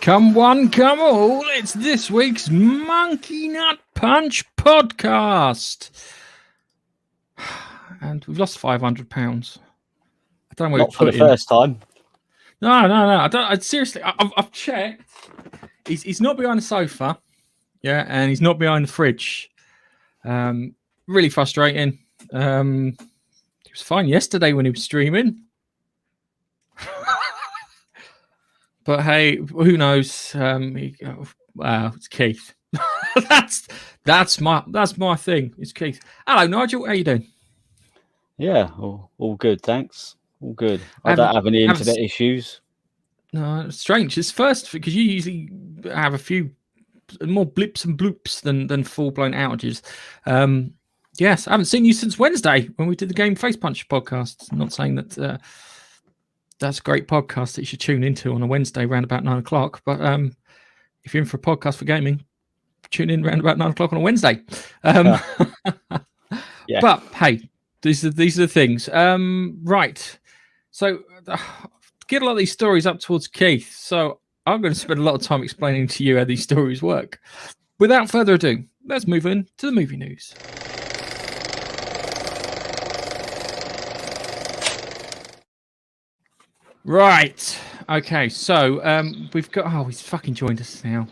Come one, come all, it's this week's Monkey Nut Punch podcast. And we've lost £500. I don't know where Not for the first time. No. I seriously, I've checked. He's not behind the sofa. Yeah, and he's not behind the fridge. Really frustrating. He was fine yesterday when he was streaming. But hey, who knows? Wow, it's Keith. that's my thing. It's Keith. Hello, Nigel. How you doing? Yeah, all good, thanks. All good. I don't have any internet issues. No, it's strange. It's first because you usually have a few more blips and bloops than full-blown outages. Yes, I haven't seen you since Wednesday when we did the Game Face Punch podcast. I'm not saying that that's a great podcast that you should tune into on a Wednesday around about 9 o'clock. But if you're in for a podcast for gaming, tune in around about 9 o'clock on a Wednesday. Yeah. But hey, these are the things. Right. So get a lot of these stories up towards Keith. So I'm going to spend a lot of time explaining to you how these stories work. Without further ado, let's move on to the movie news. Right. Okay. So we've got. Oh, he's fucking joined us now.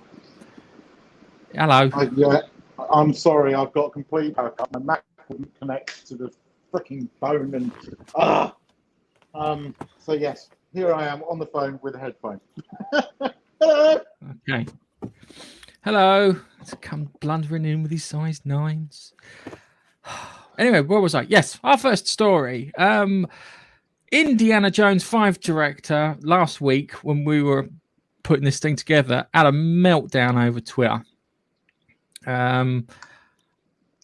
Hello. Yeah. I'm sorry. I've got a complete backup. My Mac wouldn't connect to the freaking phone, and So yes, here I am on the phone with a headphone. Okay. Hello. Let's come blundering in with his size 9s. Anyway, where was I? Yes, our first story. Indiana Jones 5 director last week when we were putting this thing together had a meltdown over Twitter.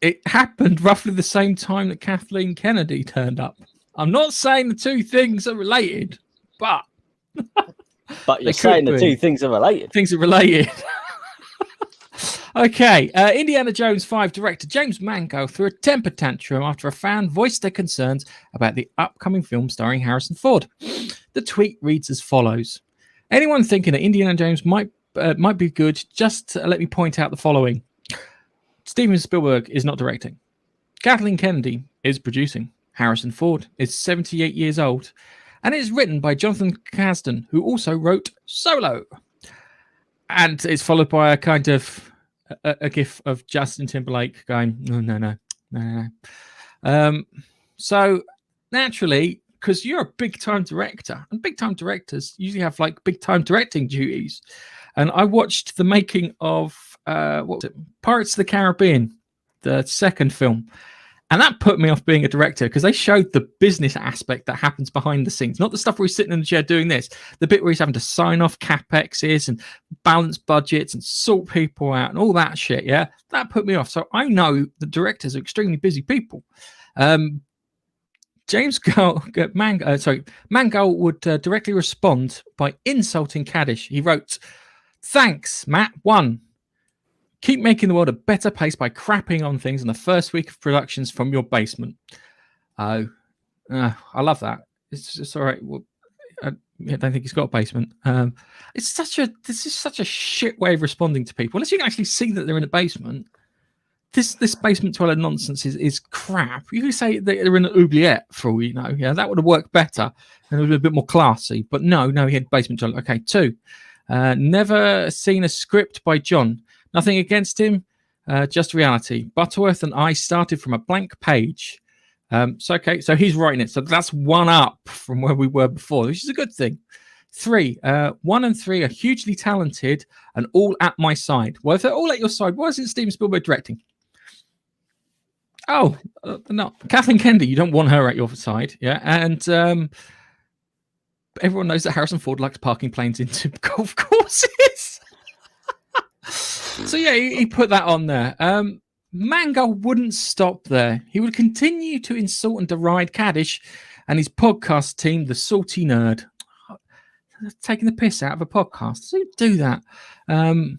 It happened roughly the same time that Kathleen Kennedy turned up. I'm not saying the two things are related, but you're saying the two things are related. Things are related. Okay, Indiana Jones 5 director James Mangold threw a temper tantrum after a fan voiced their concerns about the upcoming film starring Harrison Ford. The tweet reads as follows: "Anyone thinking that Indiana Jones might be good, just let me point out the following. Steven Spielberg is not directing. Kathleen Kennedy is producing. Harrison Ford is 78 years old. And it is written by Jonathan Kasdan, who also wrote Solo." And it's followed by a kind of a gif of Justin Timberlake going, no. So naturally, because you're a big-time director, and big-time directors usually have like big-time directing duties. And I watched the making of what was it? Pirates of the Caribbean, the second film. And that put me off being a director because they showed the business aspect that happens behind the scenes, not the stuff where he's sitting in the chair doing this, the bit where he's having to sign off capexes and balance budgets and sort people out and all that shit. Yeah, that put me off. So I know the directors are extremely busy people. Mangold would directly respond by insulting Kaddish. He wrote, "Thanks, Matt. 1. Keep making the world a better place by crapping on things in the first week of productions from your basement." I love that. It's all right. Well, I don't think he's got a basement. This is such a shit way of responding to people. Unless you can actually see that they're in a basement. This basement toilet nonsense is crap. You could say they're in an oubliette for all you know. Yeah, that would have worked better and it would be a bit more classy. But no, he had basement toilet. Okay, 2. Never seen a script by John. Nothing against him, just reality. Butterworth and I started from a blank page. So he's writing it. So that's one up from where we were before, which is a good thing. 3, 1 and 3 are hugely talented and all at my side. Well, if they're all at your side, why isn't Steven Spielberg directing? Oh, no. Kathleen Kennedy, you don't want her at your side. Yeah. And everyone knows that Harrison Ford likes parking planes into golf courses. So yeah, he put that on there. Mangold wouldn't stop there. He would continue to insult and deride Kaddish and his podcast team, The Salty Nerd. Taking the piss out of a podcast. So do that. The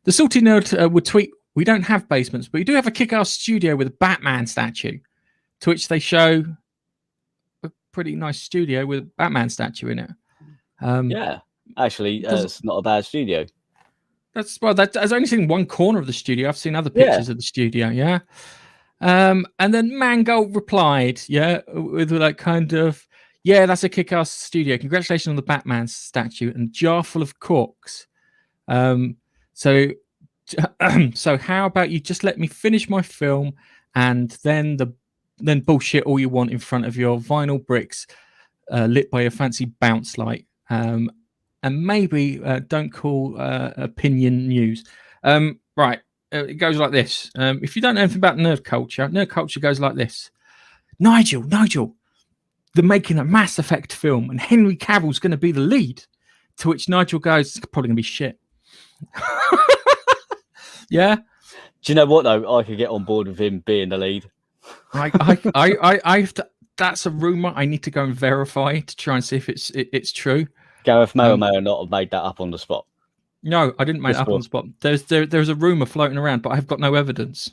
Salty Nerd would tweet, "We don't have basements, but we do have a kick-ass studio with a Batman statue." To which they show a pretty nice studio with a Batman statue in it. Yeah. Actually, it's not a bad studio. I've only seen one corner of the studio. I've seen other Yeah. pictures of the studio. Yeah. And then Mangold replied, with like kind of, yeah, that's a kick-ass studio. Congratulations on the Batman statue and jar full of corks. So how about you just let me finish my film, and then bullshit all you want in front of your vinyl bricks, lit by a fancy bounce light. And maybe don't call opinion news. Right. It goes like this. If you don't know anything about nerd culture goes like this. Nigel, they're making a Mass Effect film and Henry Cavill's going to be the lead. To which Nigel goes, it's probably going to be shit. Yeah. Do you know what, though? I could get on board with him being the lead. That's a rumor. I need to go and verify to try and see if it's true. Gareth may or may not have made that up on the spot. No, I didn't make it up on the spot. There's a rumor floating around, but I've got no evidence.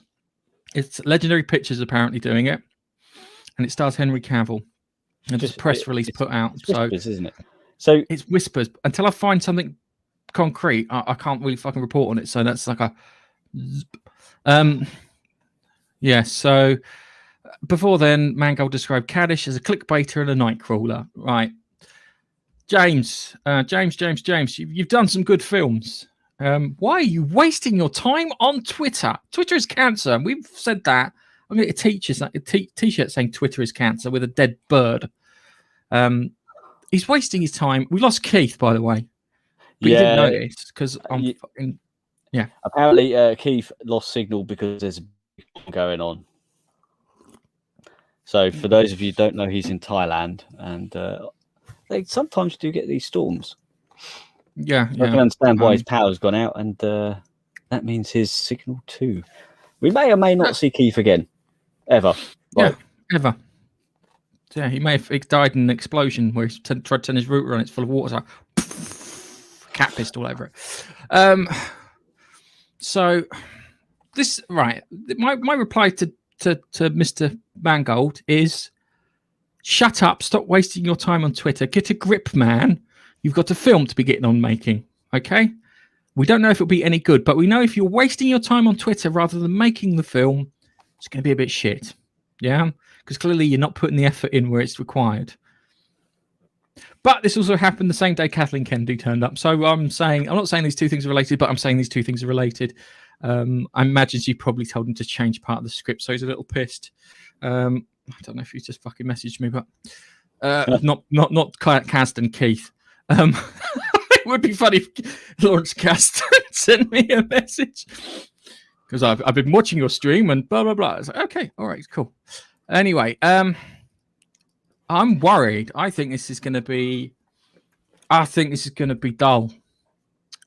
It's Legendary Pictures apparently doing it, and it stars Henry Cavill. And just a press release put out. It's whispers, isn't it? So it's whispers until I find something concrete. I can't really fucking report on it. So that's like a. Yeah. So before then, Mangold described Kaddish as a clickbaiter and a nightcrawler. Right. James, you've done some good films. Why are you wasting your time on Twitter? Twitter is cancer. We've said that. I'm going to get a t-shirt saying Twitter is cancer with a dead bird. He's wasting his time. We lost Keith, by the way. But you didn't notice because I'm fucking... Yeah. Apparently, Keith lost signal because there's a big storm going on. So for those of you who don't know, he's in Thailand, and they sometimes do get these storms. Yeah. I can understand why his power's gone out, and that means his signal too. We may or may not see Keith again, ever. Yeah, ever. Yeah, he may have died in an explosion where he tried to turn his router on. It's full of water. So, cat pissed all over it. So this right. My reply to Mr. Mangold is, shut up, stop wasting your time on Twitter. Get a grip, man. You've got a film to be getting on making, okay? We don't know if it'll be any good, but we know if you're wasting your time on Twitter rather than making the film, it's going to be a bit shit, yeah? Because clearly you're not putting the effort in where it's required. But this also happened the same day Kathleen Kennedy turned up. So I'm not saying these two things are related, but I'm saying these two things are related. I imagine she probably told him to change part of the script, so he's a little pissed. I don't know if he just fucking messaged me, but not Kasdan, Keith. It would be funny if Lawrence Kasdan sent me a message because I've been watching your stream and blah blah blah. It's like, okay, all right, cool. Anyway, I'm worried. I think this is going to be dull.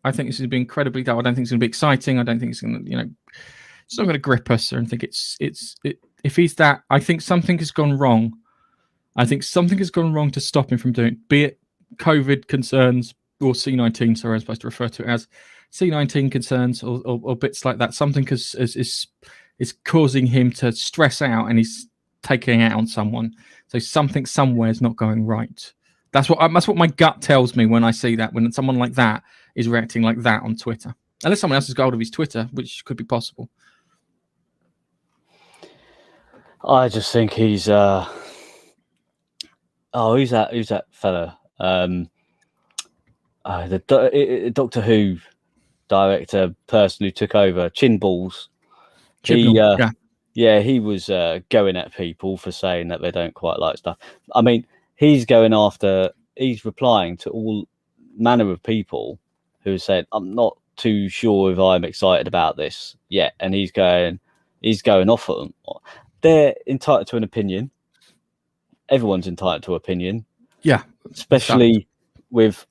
I think this is going to be incredibly dull. I don't think it's going to be exciting. I don't think it's going to, it's not going to grip us. I don't think if he's that, I think something has gone wrong. I think something has gone wrong to stop him from doing it, be it COVID concerns or C-19, sorry, I'm supposed to refer to it as C-19 concerns or bits like that. Something is causing him to stress out and he's taking it out on someone. So something somewhere is not going right. That's what my gut tells me when I see that, when someone like that is reacting like that on Twitter. Unless someone else has got hold of his Twitter, which could be possible. I just think he's who's that fella? The Doctor Who director person who took over, Chin Balls. He was going at people for saying that they don't quite like stuff. I mean, he's replying to all manner of people who said, I'm not too sure if I'm excited about this yet. And he's going off at them. They're entitled to an opinion. Everyone's entitled to opinion. Yeah. Especially with,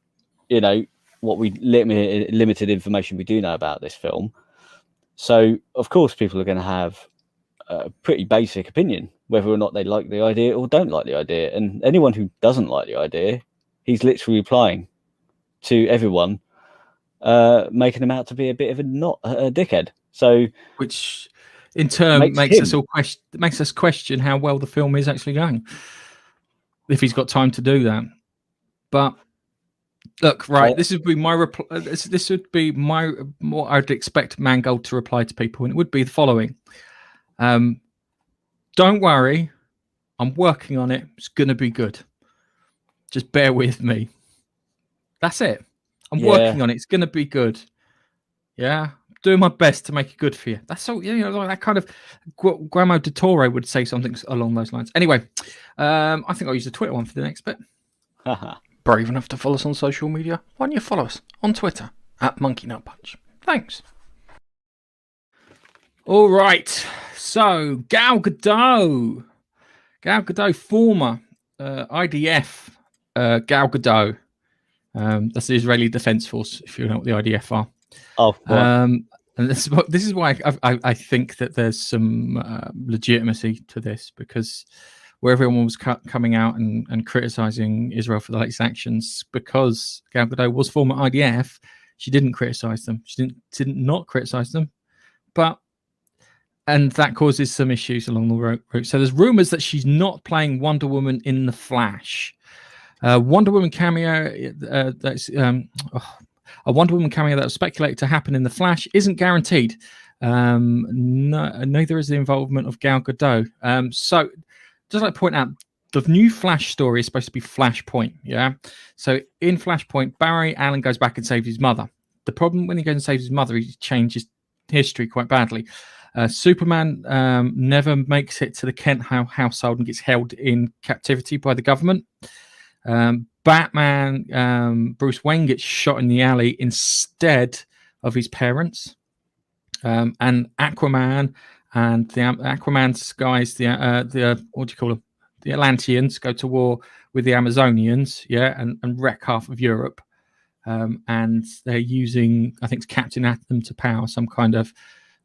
what limited information we do know about this film. So, of course, people are going to have a pretty basic opinion, whether or not they like the idea or don't like the idea. And anyone who doesn't like the idea, he's literally replying to everyone, making them out to be a bit of a dickhead. So, which in turn makes us question how well the film is actually going, if he's got time to do that. But Look, right. This would be my reply. This would be my what I'd expect Mangold to reply to people, and it would be the following: don't worry, I'm working on it. It's gonna be good. Just bear with me. That's it. I'm working on it. It's gonna be good. Yeah, doing my best to make it good for you. That's all. You know, like that kind of Guillermo de Toro would say something along those lines. Anyway, I think I'll use the Twitter one for the next bit. Brave enough to follow us on social media? Why don't you follow us on Twitter at Monkey Nut Punch? Thanks. All right. So Gal Gadot, former IDF Gal Gadot. That's the Israeli Defense Force, if you know what the IDF are. Oh, right. And this is why I think that there's some legitimacy to this, because where everyone was coming out and criticizing Israel for the latest actions, because Gal Gadot was former IDF, she didn't criticize them. She didn't not criticize them, and that causes some issues along the route. So there's rumors that she's not playing Wonder Woman in the Flash. Wonder Woman cameo a Wonder Woman cameo that was speculated to happen in the Flash isn't guaranteed. Neither is the involvement of Gal Gadot. So just like to point out, the new Flash story is supposed to be Flashpoint. Yeah. So in Flashpoint, Barry Allen goes back and saves his mother. The problem when he goes and saves his mother, he changes history quite badly. Superman never makes it to the Kent household and gets held in captivity by the government. Batman, Bruce Wayne gets shot in the alley instead of his parents. And Aquaman and the Aquaman's guys, the what do you call them? The Atlanteans go to war with the Amazonians, and wreck half of Europe. And they're using, I think it's Captain Atom to power some kind of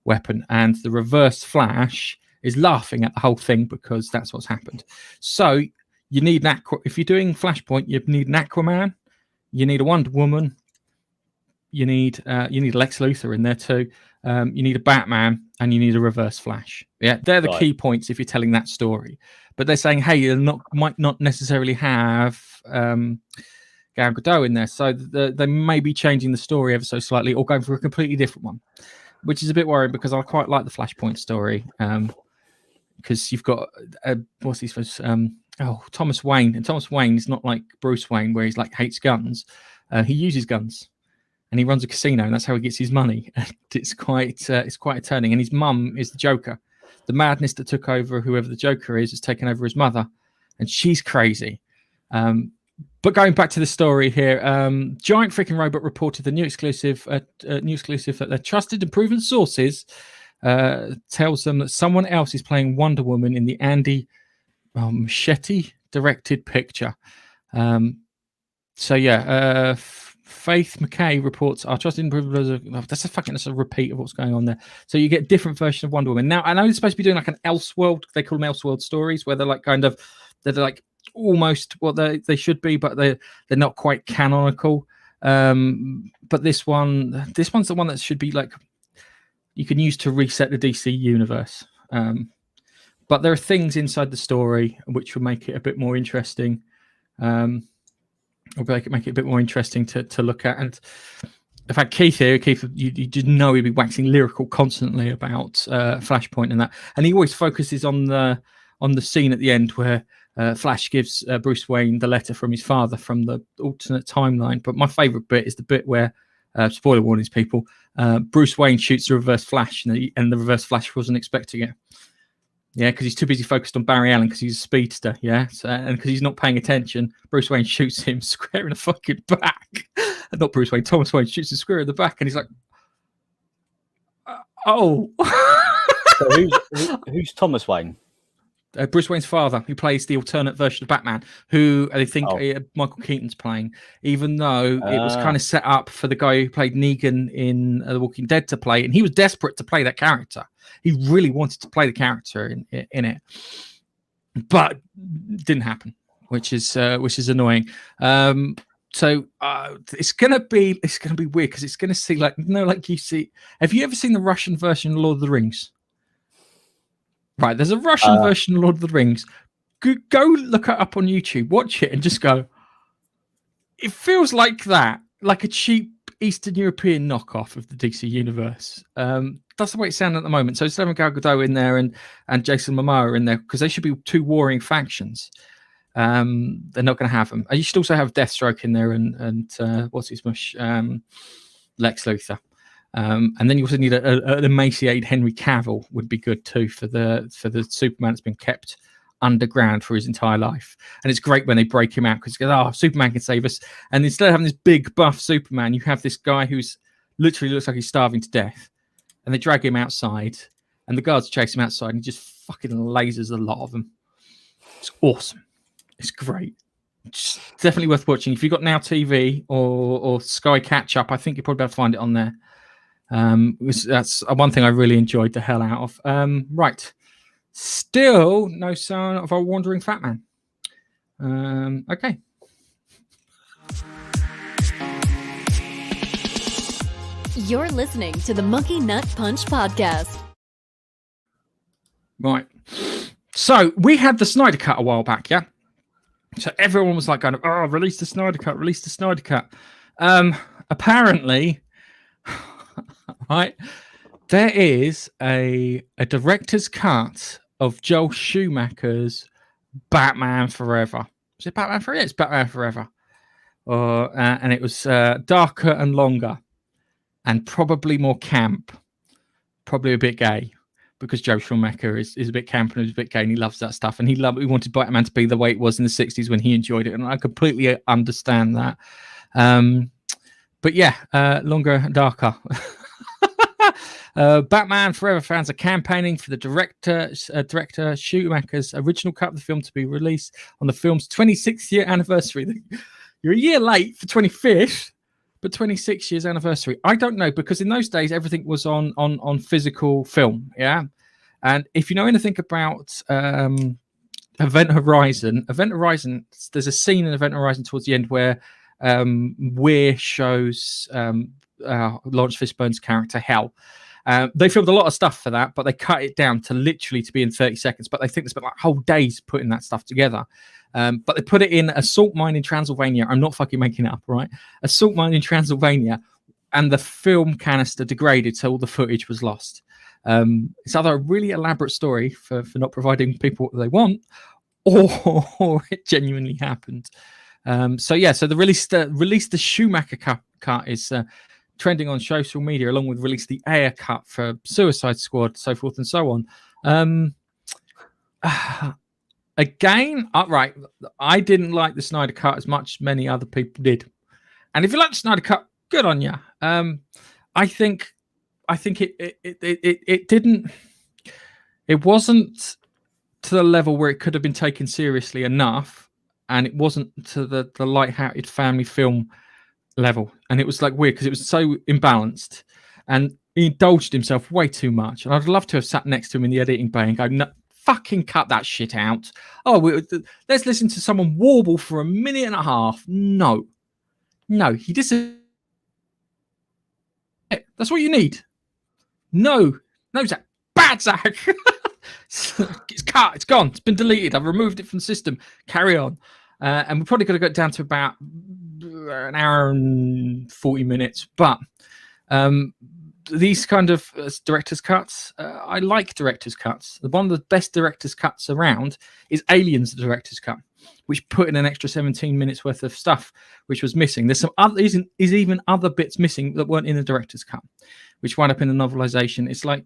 weapon. And the Reverse Flash is laughing at the whole thing because that's what's happened. So you need if you're doing Flashpoint, you need an Aquaman, you need a Wonder Woman, you need Lex Luthor in there too. You need a Batman, and you need a Reverse Flash. Yeah, they're the key points if you're telling that story. But they're saying, hey, you might not necessarily have Gal Gadot in there, so they may be changing the story ever so slightly, or going for a completely different one, which is a bit worrying because I quite like the Flashpoint story. Because you've got what's his face? Thomas Wayne, and Thomas Wayne is not like Bruce Wayne, where he's like hates guns. He uses guns. And he runs a casino, and that's how he gets his money. And it's quite a turning. And his mum is the Joker. The madness that took over whoever the Joker is has taken over his mother, and she's crazy. But going back to the story here, Giant Freaking Robot reported the new exclusive that their trusted and proven sources tells them that someone else is playing Wonder Woman in the Andy Muschietti directed picture. Faith McKay reports our trusted and proven. That's a repeat of what's going on there. So you get a different version of Wonder Woman. Now I know they're supposed to be doing like an Elseworld. They call them Elseworld stories, where they're like they're like almost what they should be, but they're not quite canonical. But this one's the one that should be like you can use to reset the DC universe. But there are things inside the story which will make it a bit more interesting. Or make it a bit more interesting to look at. And in fact, Keith, you did know he'd be waxing lyrical constantly about Flashpoint and that, and he always focuses on the scene at the end where Flash gives Bruce Wayne the letter from his father from the alternate timeline. But my favorite bit is the bit where, spoiler warnings, people, Bruce Wayne shoots the Reverse Flash, and the Reverse Flash wasn't expecting it. Yeah, because he's too busy focused on Barry Allen because he's a speedster. Yeah, and because he's not paying attention, Bruce Wayne shoots him square in the fucking back. Not Bruce Wayne, Thomas Wayne shoots him square in the back, and he's like, "Oh." So who's Thomas Wayne? Bruce Wayne's father, who plays the alternate version of Batman, who I think Michael Keaton's playing, even though it was kind of set up for the guy who played Negan in The Walking Dead to play, and he was desperate to play that character. He really wanted to play the character in it, but didn't happen, which is annoying. So it's gonna be weird because it's gonna see like you see. Have you ever seen the Russian version of Lord of the Rings? Right, there's a Russian version of Lord of the Rings. Go look it up on YouTube, watch it, and just go, it feels like that, like a cheap Eastern European knockoff of the DC universe. That's the way it sounds at the moment. So it's having Gal Gadot in there and Jason Momoa in there because they should be two warring factions. They're not going to have them. You should also have Deathstroke in there and what's his mush, Lex Luthor. And then you also need an emaciated Henry Cavill would be good too for the Superman that's been kept underground for his entire life. And it's great when they break him out because he goes, oh, Superman can save us. And instead of having this big buff Superman, you have this guy who's literally looks like he's starving to death. And they drag him outside and the guards chase him outside and he just fucking lasers a lot of them. It's awesome. It's great. It's definitely worth watching. If you've got Now TV or Sky Catch Up, I think you'll probably be able to find it on there. That's one thing I really enjoyed the hell out of. Right. Still no sign of our wandering fat man. Okay. You're listening to the Monkey Nut Punch podcast. Right. So we had the Snyder Cut a while back, yeah? So everyone was like, going, oh, release the Snyder Cut, release the Snyder Cut. Apparently, right, there is a director's cut of Joel Schumacher's Batman Forever. Is it Batman Forever? Yeah, it's Batman Forever. And it was darker and longer and probably more camp, probably a bit gay because Joel Schumacher is a bit camp and he's a bit gay and he loves that stuff. And he wanted Batman to be the way it was in the 60s when he enjoyed it. And I completely understand that. But yeah, longer and darker. Batman Forever fans are campaigning for the director Schumacher's original cut of the film to be released on the film's 26th year anniversary. You're a year late for 25th, but 26 years anniversary. I don't know, because in those days everything was on physical film, yeah. And if you know anything about Event Horizon, there's a scene in Event Horizon towards the end where Weir shows Lawrence Fishburne's character Hell. They filmed a lot of stuff for that, but they cut it down to literally to be in 30 seconds. But they think they spent like whole days putting that stuff together. But they put it in a salt mine in Transylvania. I'm not fucking making it up, right? A salt mine in Transylvania, and the film canister degraded, so all the footage was lost. It's either a really elaborate story for not providing people what they want, or it genuinely happened. So the release the Schumacher cut is trending on social media, along with release the Ayer cut for Suicide Squad, so forth and so on. Again, right, I didn't like the Snyder cut as much as many other people did. And if you like the Snyder cut, good on you. I think it didn't. It wasn't to the level where it could have been taken seriously enough, and it wasn't to the light-hearted family film level. And it was like weird because it was so imbalanced, and he indulged himself way too much. And I'd love to have sat next to him in the editing bay and go, no, fucking cut that shit out. Oh, let's listen to someone warble for a minute and a half. No, he disappeared. That's what you need. No, Zach. Bad Zach. It's cut. It's gone. It's been deleted. I've removed it from the system. Carry on. And we're probably going to go down to about an hour and 40 minutes. But these kind of director's cuts, I like director's cuts. One of the best director's cuts around is Aliens, the director's cut, which put in an extra 17 minutes worth of stuff, which was missing. There's some other, is even other bits missing that weren't in the director's cut, which wound up in the novelization. It's like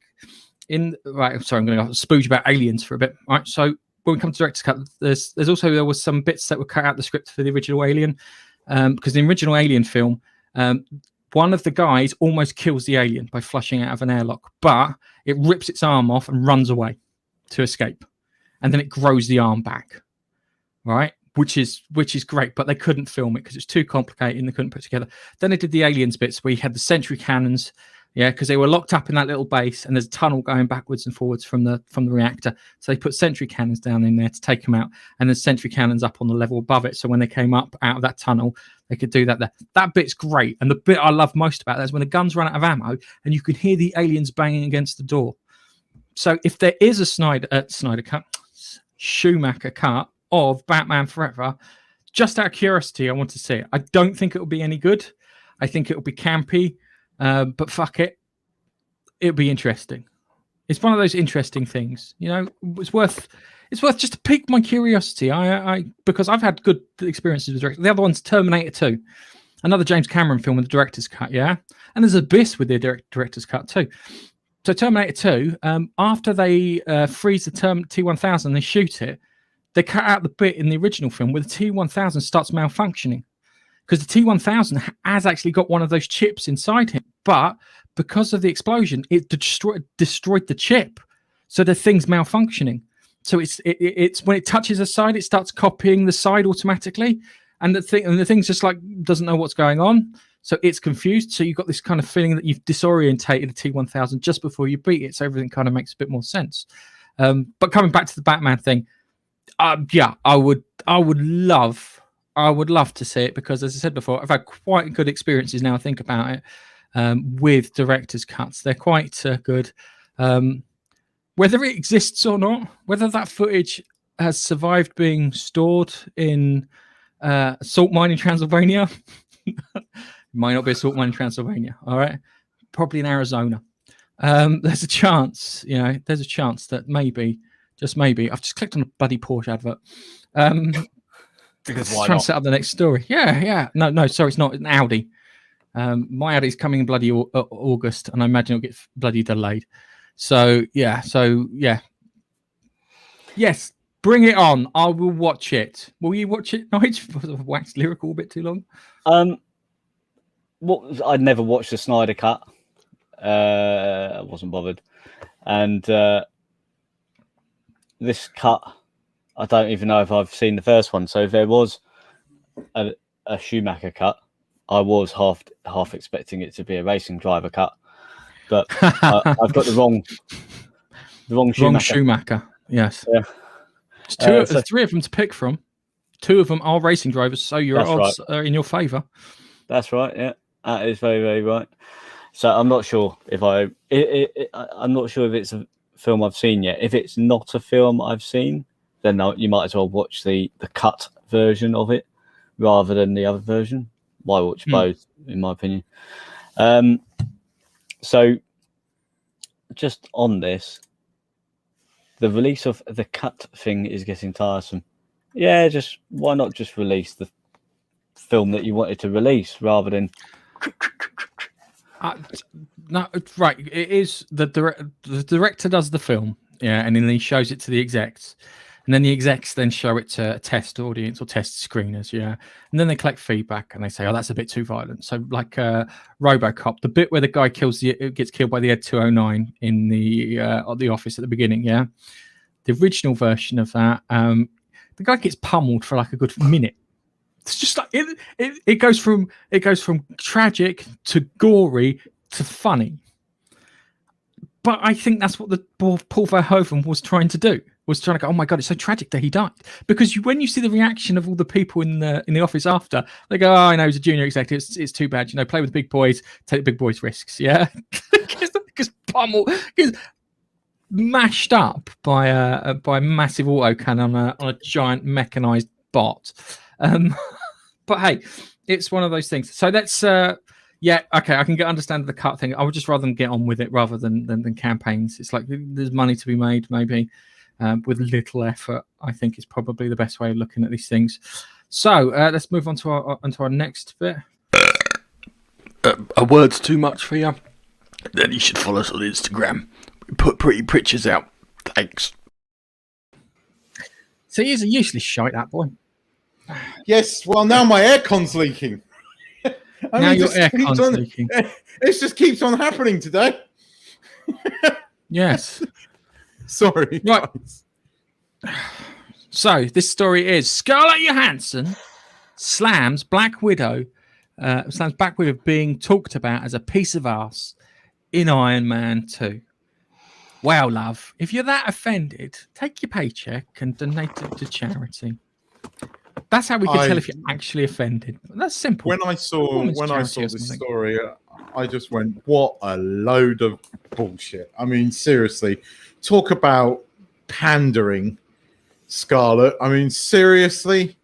I'm going to spooge about Aliens for a bit. All right. So when we come to director's cut, there was some bits that were cut out the script for the original Alien, because the original Alien film, one of the guys almost kills the alien by flushing out of an airlock, but it rips its arm off and runs away to escape. And then it grows the arm back, right? Which is great, but they couldn't film it because it's too complicated and they couldn't put it together. Then they did the Aliens bits where you had the sentry cannons, because they were locked up in that little base and there's a tunnel going backwards and forwards from the reactor. So they put sentry cannons down in there to take them out, and there's sentry cannons up on the level above it. So when they came up out of that tunnel, they could do that there. That bit's great. And the bit I love most about that is when the guns run out of ammo and you can hear the aliens banging against the door. So if there is a Snyder cut, Schumacher cut of Batman Forever, just out of curiosity, I want to see it. I don't think it will be any good. I think it will be campy, but fuck it. It'll be interesting. It's one of those interesting things, you know. It's worth just to pique my curiosity. Because I've had good experiences with directors. The other one's Terminator 2, another James Cameron film with the director's cut, yeah. And there's Abyss with the director's cut too. So Terminator 2, after they freeze the T-1000, they shoot it. They cut out the bit in the original film where the T-1000 starts malfunctioning, because the T-1000 has actually got one of those chips inside him, but because of the explosion, it destroyed the chip, so the thing's malfunctioning. So it's when it touches a side, it starts copying the side automatically, and the thing's just like doesn't know what's going on, so it's confused. So you've got this kind of feeling that you've disorientated a T-1000 just before you beat it, so everything kind of makes a bit more sense. But coming back to the Batman thing, yeah, I would love to see it, because as I said before, I've had quite good experiences now I think about it with director's cuts. They're quite good. Whether it exists or not, whether that footage has survived being stored in a salt mine in Transylvania, it might not be a salt mine in Transylvania, all right, probably in Arizona. There's a chance, you know, there's a chance that maybe, just maybe, I've just clicked on a bloody Porsche advert. Because trying to set up the next story. Yeah. No, sorry, it's not. It's an Audi. My Audi's coming in bloody August, and I imagine it'll get bloody delayed. So yeah. Yes, bring it on. I will watch it. Will you watch it, Nigel? I've waxed lyrical a bit too long. I'd never watched the Snyder Cut. I wasn't bothered, and this cut, I don't even know if I've seen the first one. So if there was a Schumacher cut, I was half expecting it to be a racing driver cut, but I've got the wrong Schumacher. Yes. Yeah. There's three of them to pick from. Two of them are racing drivers, so your odds are in your favour. That's right. Yeah, that is very, very right. So I'm not sure if I'm not sure if it's a film I've seen yet. If it's not a film I've seen, then you might as well watch the cut version of it rather than the other version. Why watch both, in my opinion? So just on this, the release of the cut thing is getting tiresome. Yeah, why not just release the film that you wanted to release rather than... No, right. It is the director does the film, yeah, and then he shows it to the execs, and then the execs then show it to a test audience or test screeners, yeah, and then they collect feedback and they say, oh, that's a bit too violent. So like RoboCop, the bit where the guy gets killed by the Ed 209 in the office at the beginning, yeah, the original version of that, the guy gets pummeled for like a good minute. It's just like it goes from tragic to gory to funny. But I think that's what the Paul Verhoeven was trying to do. Was trying to go, oh my god, it's so tragic that he died. Because when you see the reaction of all the people in the office after, they go, oh, I know, he's a junior executive. It's too bad, you know. Play with big boys, take the big boys' risks. Yeah, because pummel, because mashed up by a massive autocannon on a giant mechanized bot. But hey, it's one of those things. So that's yeah, okay, I can understand the cut thing. I would just rather them get on with it rather than campaigns. It's like there's money to be made, maybe with little effort. I think is probably the best way of looking at these things. So let's move on to our next bit. A word's too much for you? Then you should follow us on Instagram. We put pretty pictures out. Thanks. So he's a useless shite, that boy. Yes, well, now my aircon's leaking. Now your aircon's leaking. It just keeps on happening today. Yes. Sorry. Right. So this story is Scarlett Johansson slams Black Widow being talked about as a piece of arse in Iron Man 2. Wow, love. If you're that offended, take your paycheck and donate it to charity. That's how we can tell if you're actually offended. That's simple. When I saw this story, I just went, "What a load of bullshit!" I mean, seriously, talk about pandering, Scarlett. I mean, seriously,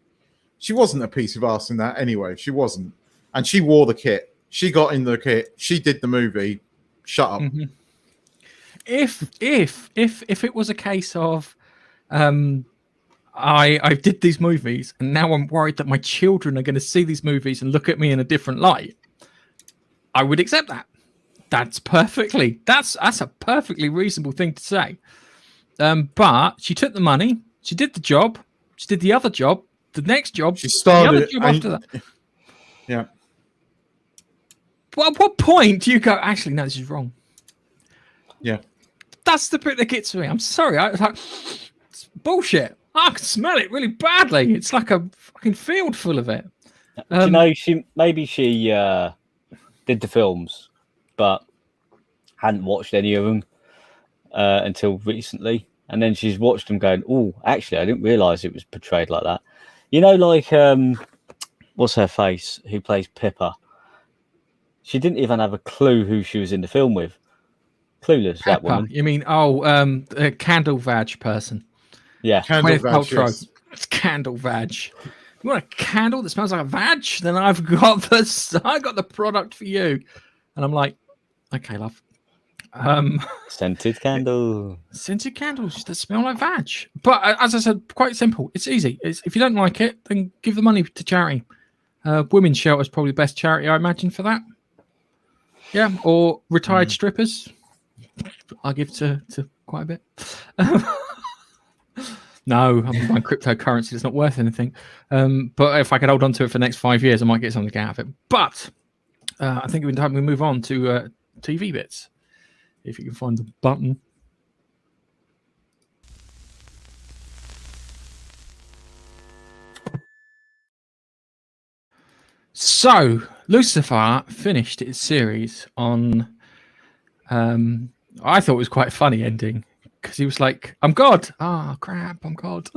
She wasn't a piece of ass in that anyway. She wasn't, and she wore the kit. She got in the kit. She did the movie. Shut up. Mm-hmm. If it was a case of, I did these movies and now I'm worried that my children are going to see these movies and look at me in a different light, I would accept that. That's a perfectly reasonable thing to say. But she took the money, she did the job, she did the other job, the next job, she started the other job after that. Yeah. Well, at what point do you go, actually, no, this is wrong? Yeah. That's the bit that gets me. I'm sorry. It's bullshit. I can smell it really badly. It's like a fucking field full of it. Do you know, she did the films, but hadn't watched any of them until recently. And then she's watched them going, oh, actually, I didn't realise it was portrayed like that. You know, like, what's her face, who plays Pippa? She didn't even have a clue who she was in the film with. Clueless, Pepper, that woman. You mean, a candle vag person. Yeah. Candle vag, yes. It's candle vag. You want a candle that smells like a vag? Then I've got the product for you. And I'm like, okay, love. Scented candle. Scented candles that smell like vag. But as I said, quite simple. It's easy. If you don't like it, then give the money to charity. Women's Shelter is probably the best charity, I imagine, for that. Yeah, or retired strippers. I give to quite a bit. No, I'm buying cryptocurrency. It's not worth anything. But if I could hold on to it for the next 5 years, I might get something out of it. But I think it's time we move on to TV bits. If you can find the button. So, Lucifer finished its series on... I thought it was quite a funny ending. Because he was like, I'm God. Ah, crap, I'm God.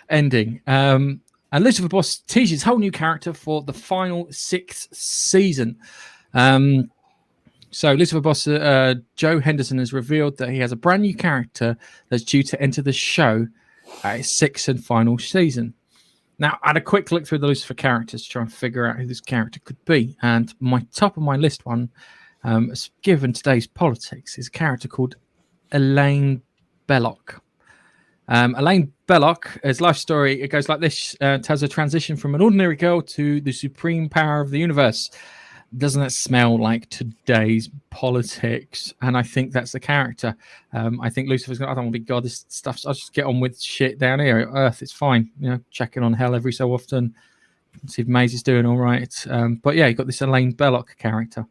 Ending. And Lucifer Boss teases his whole new character for the final 6th season. So Lucifer Boss, Joe Henderson has revealed that he has a brand new character that's due to enter the show at its 6th and final season. Now, I had a quick look through the Lucifer characters to try and figure out who this character could be. And my top of my list one, given today's politics, is a character called Elaine Belloc. Elaine Belloc, his life story, it goes like this. Tells a transition from an ordinary girl to the supreme power of the universe. Doesn't that smell like today's politics? And I think that's the character. I think Lucifer's going, I don't want to be God. This stuff, I'll just get on with shit down here at Earth. It's fine. You know, checking on hell every so often. See if Maisie's doing all right. But yeah, you got this Elaine Belloc character.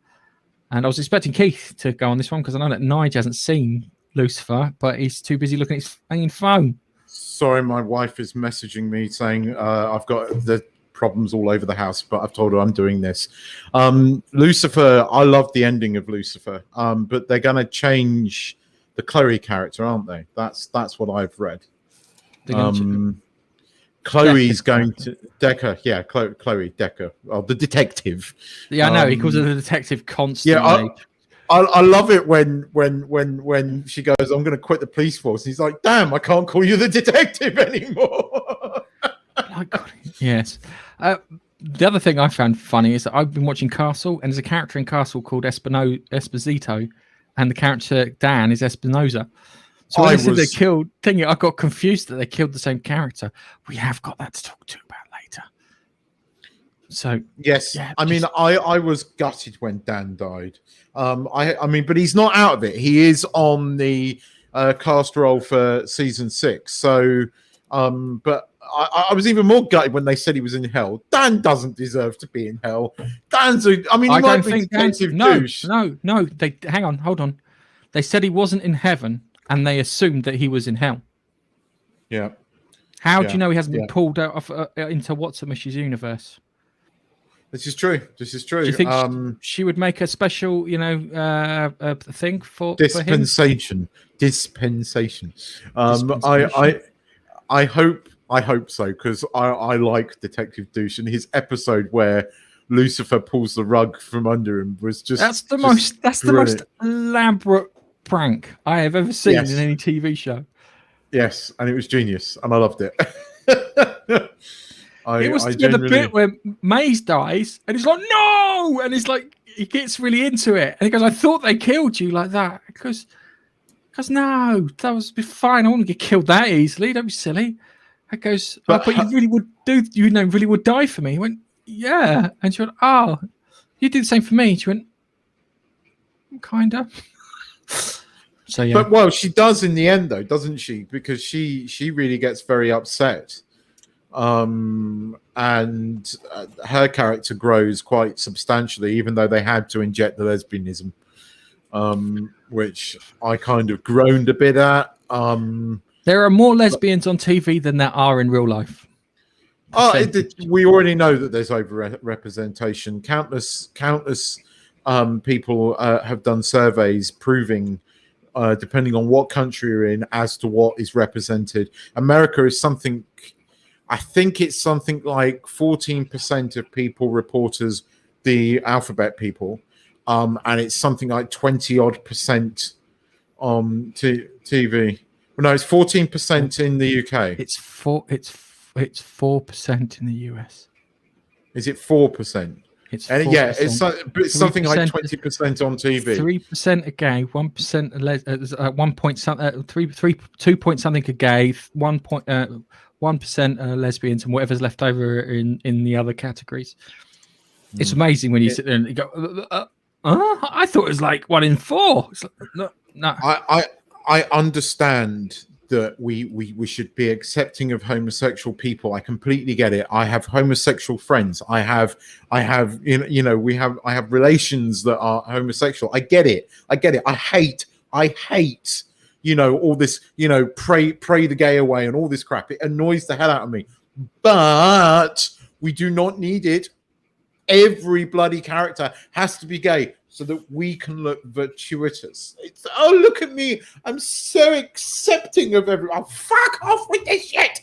And I was expecting Keith to go on this one because I know that Nigel hasn't seen Lucifer, but he's too busy looking at his fucking phone. Sorry, my wife is messaging me saying I've got the problems all over the house, but I've told her I'm doing this. Lucifer, I love the ending of Lucifer, but they're going to change the Chloe character, aren't they? That's what I've read. Chloe's going to Decker, yeah, Chloe Decker, the detective. Yeah, I know he calls her the detective constantly. Yeah, I love it when she goes, I'm going to quit the police force. And he's like, damn, I can't call you the detective anymore. My God, yes. The other thing I found funny is that I've been watching Castle, and there's a character in Castle called Esposito, and the character Dan is Espinosa. So when they said they killed Thingy, I got confused that they killed the same character. We have got that to talk to about later. So yes, yeah, I mean, I was gutted when Dan died. I mean, but he's not out of it. He is on the cast roll for season 6. So, but I was even more gutted when they said he was in hell. Dan doesn't deserve to be in hell. Dan's he might be detective douche. No. They hold on. They said he wasn't in heaven, and they assumed that he was in hell. Yeah. How do you know he hasn't been pulled out of into What's-a-Mish's universe? This is true. Do you think she would make a special, thing for dispensation? Him? Dispensation. I hope so, because I like Detective Douche, and his episode where Lucifer pulls the rug from under him was just the most elaborate prank I have ever seen in any TV show. Yes, and it was genius, and I loved it. It was the bit where Maze dies, and he's like, "No!" and he's like, he gets really into it, and he goes, "I thought they killed you like that." Because no, that was fine. I wouldn't get killed that easily. Don't be silly. It goes, but you really would really would die for me. He went, "Yeah," and she went, "Oh, you do the same for me." She went, "Kinda." So yeah, but she does in the end, though, doesn't she? Because she really gets very upset, and her character grows quite substantially, even though they had to inject the lesbianism, which I kind of groaned a bit at. There are more lesbians on TV than there are in real life. We already know that there's over-representation. Countless people have done surveys proving, depending on what country you're in, as to what is represented. America is something, I think it's something like 14% of people report as the alphabet people, and it's something like 20-odd% on TV. No, it's 14% in the UK. It's 4% in the US. Is it 4%? It's 4%. Yeah, it's something like 20% on TV. 3% are gay, 1% are 1 point something, 2 point something are gay, 1% are lesbians, and whatever's left over in the other categories. It's amazing when you sit there and you go, I thought it was like 1 in 4. It's like, no. I understand that we should be accepting of homosexual people. I completely get it. I have homosexual friends. I have I have relations that are homosexual. I get it. I hate all this, pray the gay away and all this crap. It annoys the hell out of me. But we do not need it. Every bloody character has to be gay so that we can look virtuitous. Look at me. I'm so accepting of everyone. Oh, fuck off with this shit.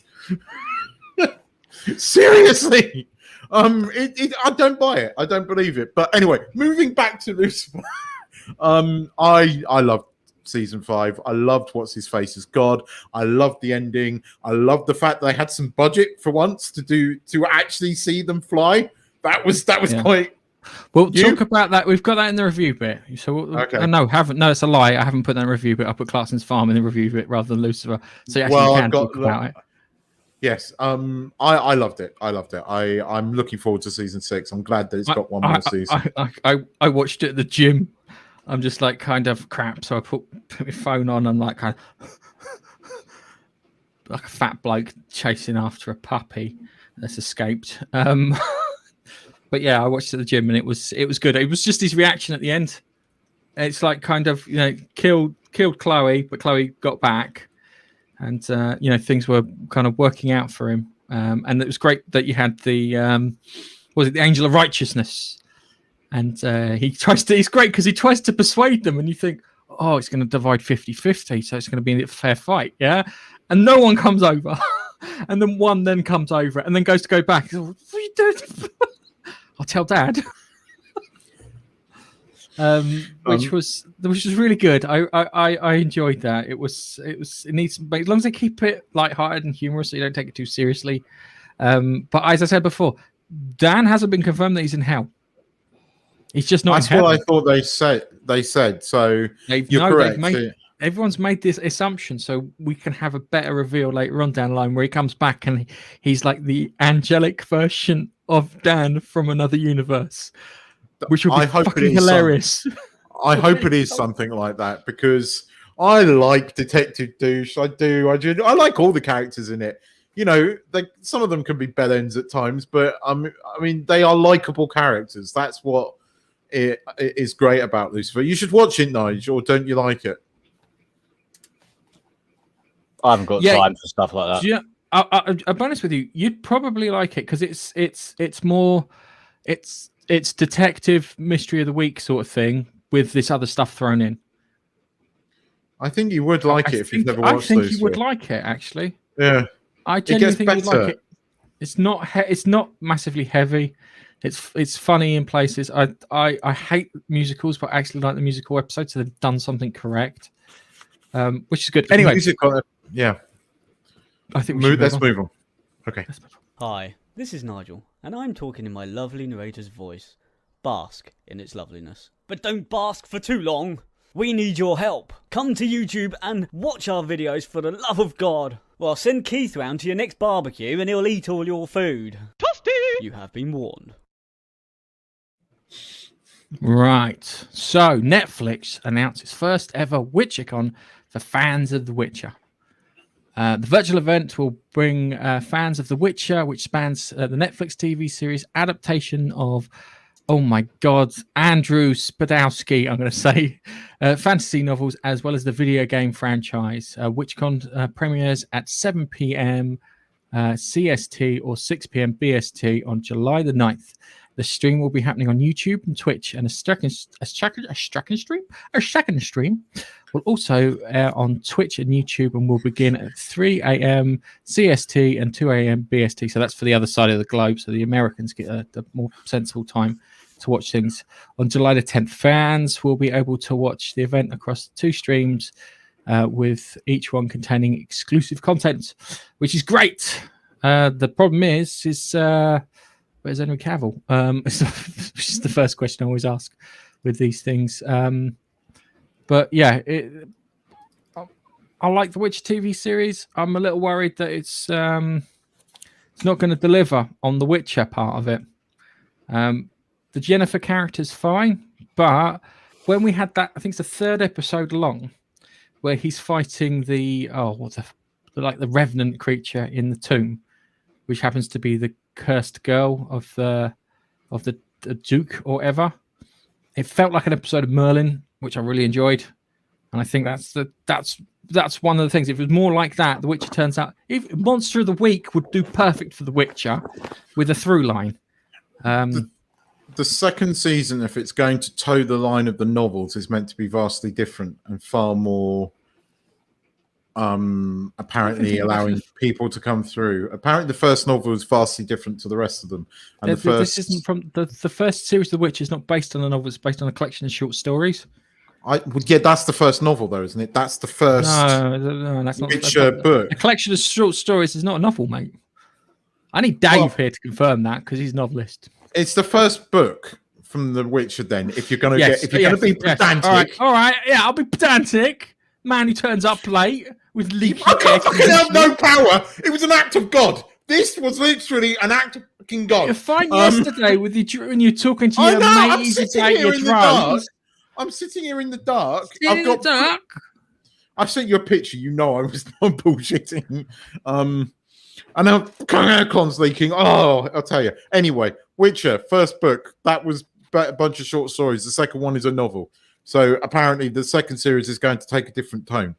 Seriously. I don't buy it. I don't believe it. But anyway, moving back to Lucifer. I loved season 5. I loved What's His Face as God. I loved the ending. I loved the fact that they had some budget for once to actually see them fly. That was quite. We'll talk about that. We've got that in the review bit. So okay. No, it's a lie. I haven't put that in the review bit. I put Clarkson's Farm in the review bit rather than Lucifer. So you actually can talk about it. Yes. I loved it. I'm looking forward to season 6. I'm glad that it's got one more season. I watched it at the gym. I'm just like kind of crap. So I put my phone on. I'm like kind of like a fat bloke chasing after a puppy that's escaped. But yeah, I watched it at the gym and it was good. It was just his reaction at the end. It's like kind of, killed Chloe, but Chloe got back, and things were kind of working out for him. And it was great that you had the the Angel of Righteousness, and he's great because he tries to persuade them, and you think, oh, it's going to divide 50-50, so it's going to be a fair fight, yeah. And no one comes over, and then one comes over, and then goes to go back. He's like, what are you doing? I'll tell Dad. Which was really good. I enjoyed that. It needs, as long as they keep it lighthearted and humorous, so you don't take it too seriously. But as I said before, Dan hasn't been confirmed that he's in hell. He's just not. That's in what I thought they said. So you're correct. Everyone's made this assumption, so we can have a better reveal later on down the line where he comes back and he's like the angelic version of Dan from another universe, which would be fucking hilarious. I hope it is something like that, because I like Detective Douche. I do. I like all the characters in it. Some of them can be bellends at times, but I mean, they are likable characters. That's what it is great about Lucifer. You should watch it, Nigel, or don't you like it? I haven't got time for stuff like that. Yeah, I'll be honest with you. You'd probably like it because it's more detective mystery of the week sort of thing with this other stuff thrown in. I think you would like it if you've never watched. I think you would like it, actually. Yeah, I genuinely think you'd like it. It's not massively heavy. It's funny in places. I hate musicals, but I actually like the musical episodes. So they've done something correct, which is good. Anyway. Yeah, I think let's move on. Okay. Hi, This is Nigel, and I'm talking in my lovely narrator's voice. Bask in its loveliness. But don't bask for too long. We need your help. Come to YouTube and watch our videos for the love of God. Well, send Keith round to your next barbecue and he'll eat all your food. Toasty! You have been warned. Right. So Netflix announced its first ever WitcherCon for fans of The Witcher. The virtual event will bring fans of The Witcher, which spans the Netflix TV series adaptation of, oh my God, Andrew Spadowski, I'm going to say, fantasy novels, as well as the video game franchise. WitcherCon premieres at 7 p.m. CST or 6 p.m. BST on July the 9th. The stream will be happening on YouTube and Twitch, and a second stream will also air on Twitch and YouTube, and will begin at 3 a.m. CST and 2 a.m. BST. So that's for the other side of the globe, so the Americans get a more sensible time to watch things. On July the 10th, fans will be able to watch the event across 2 streams, with each one containing exclusive content, which is great. The problem is where's Henry Cavill? Which is the first question I always ask with these things. But yeah, I like the Witcher TV series. I'm a little worried that it's not going to deliver on the Witcher part of it. The Jennifer character's fine, but when we had that, I think it's the 3rd episode long, where he's fighting the revenant creature in the tomb, which happens to be the cursed girl of the Duke or whatever. It felt like an episode of Merlin, which I really enjoyed, and I think that's one of the things. If it was more like that, The Witcher turns out, if Monster of the Week would do perfect for The Witcher with a through line. The second season, if it's going to toe the line of the novels, is meant to be vastly different and far more apparently allowing people to come through. Apparently the first novel is vastly different to the rest of them, and this isn't from the first series of The Witcher is not based on a novel. It's based on a collection of short stories. That's the first novel though, isn't it? That's the first no, that's not Witcher book. A collection of short stories is not a novel, mate. I need Dave here to confirm that, because he's a novelist. It's the first book from The Witcher then, if you're going to be pedantic. All right, yeah, I'll be pedantic. Man who turns up late with leaky I can't fucking have no power. It was an act of God. This was literally an act of fucking God. You're fine yesterday when you're talking to your mate about your drugs. I'm sitting here in the dark. I've sent you a picture. You know I was not bullshitting. And now aircon's leaking. Oh, I'll tell you. Anyway, Witcher, first book. That was a bunch of short stories. The second one is a novel. So apparently the second series is going to take a different tone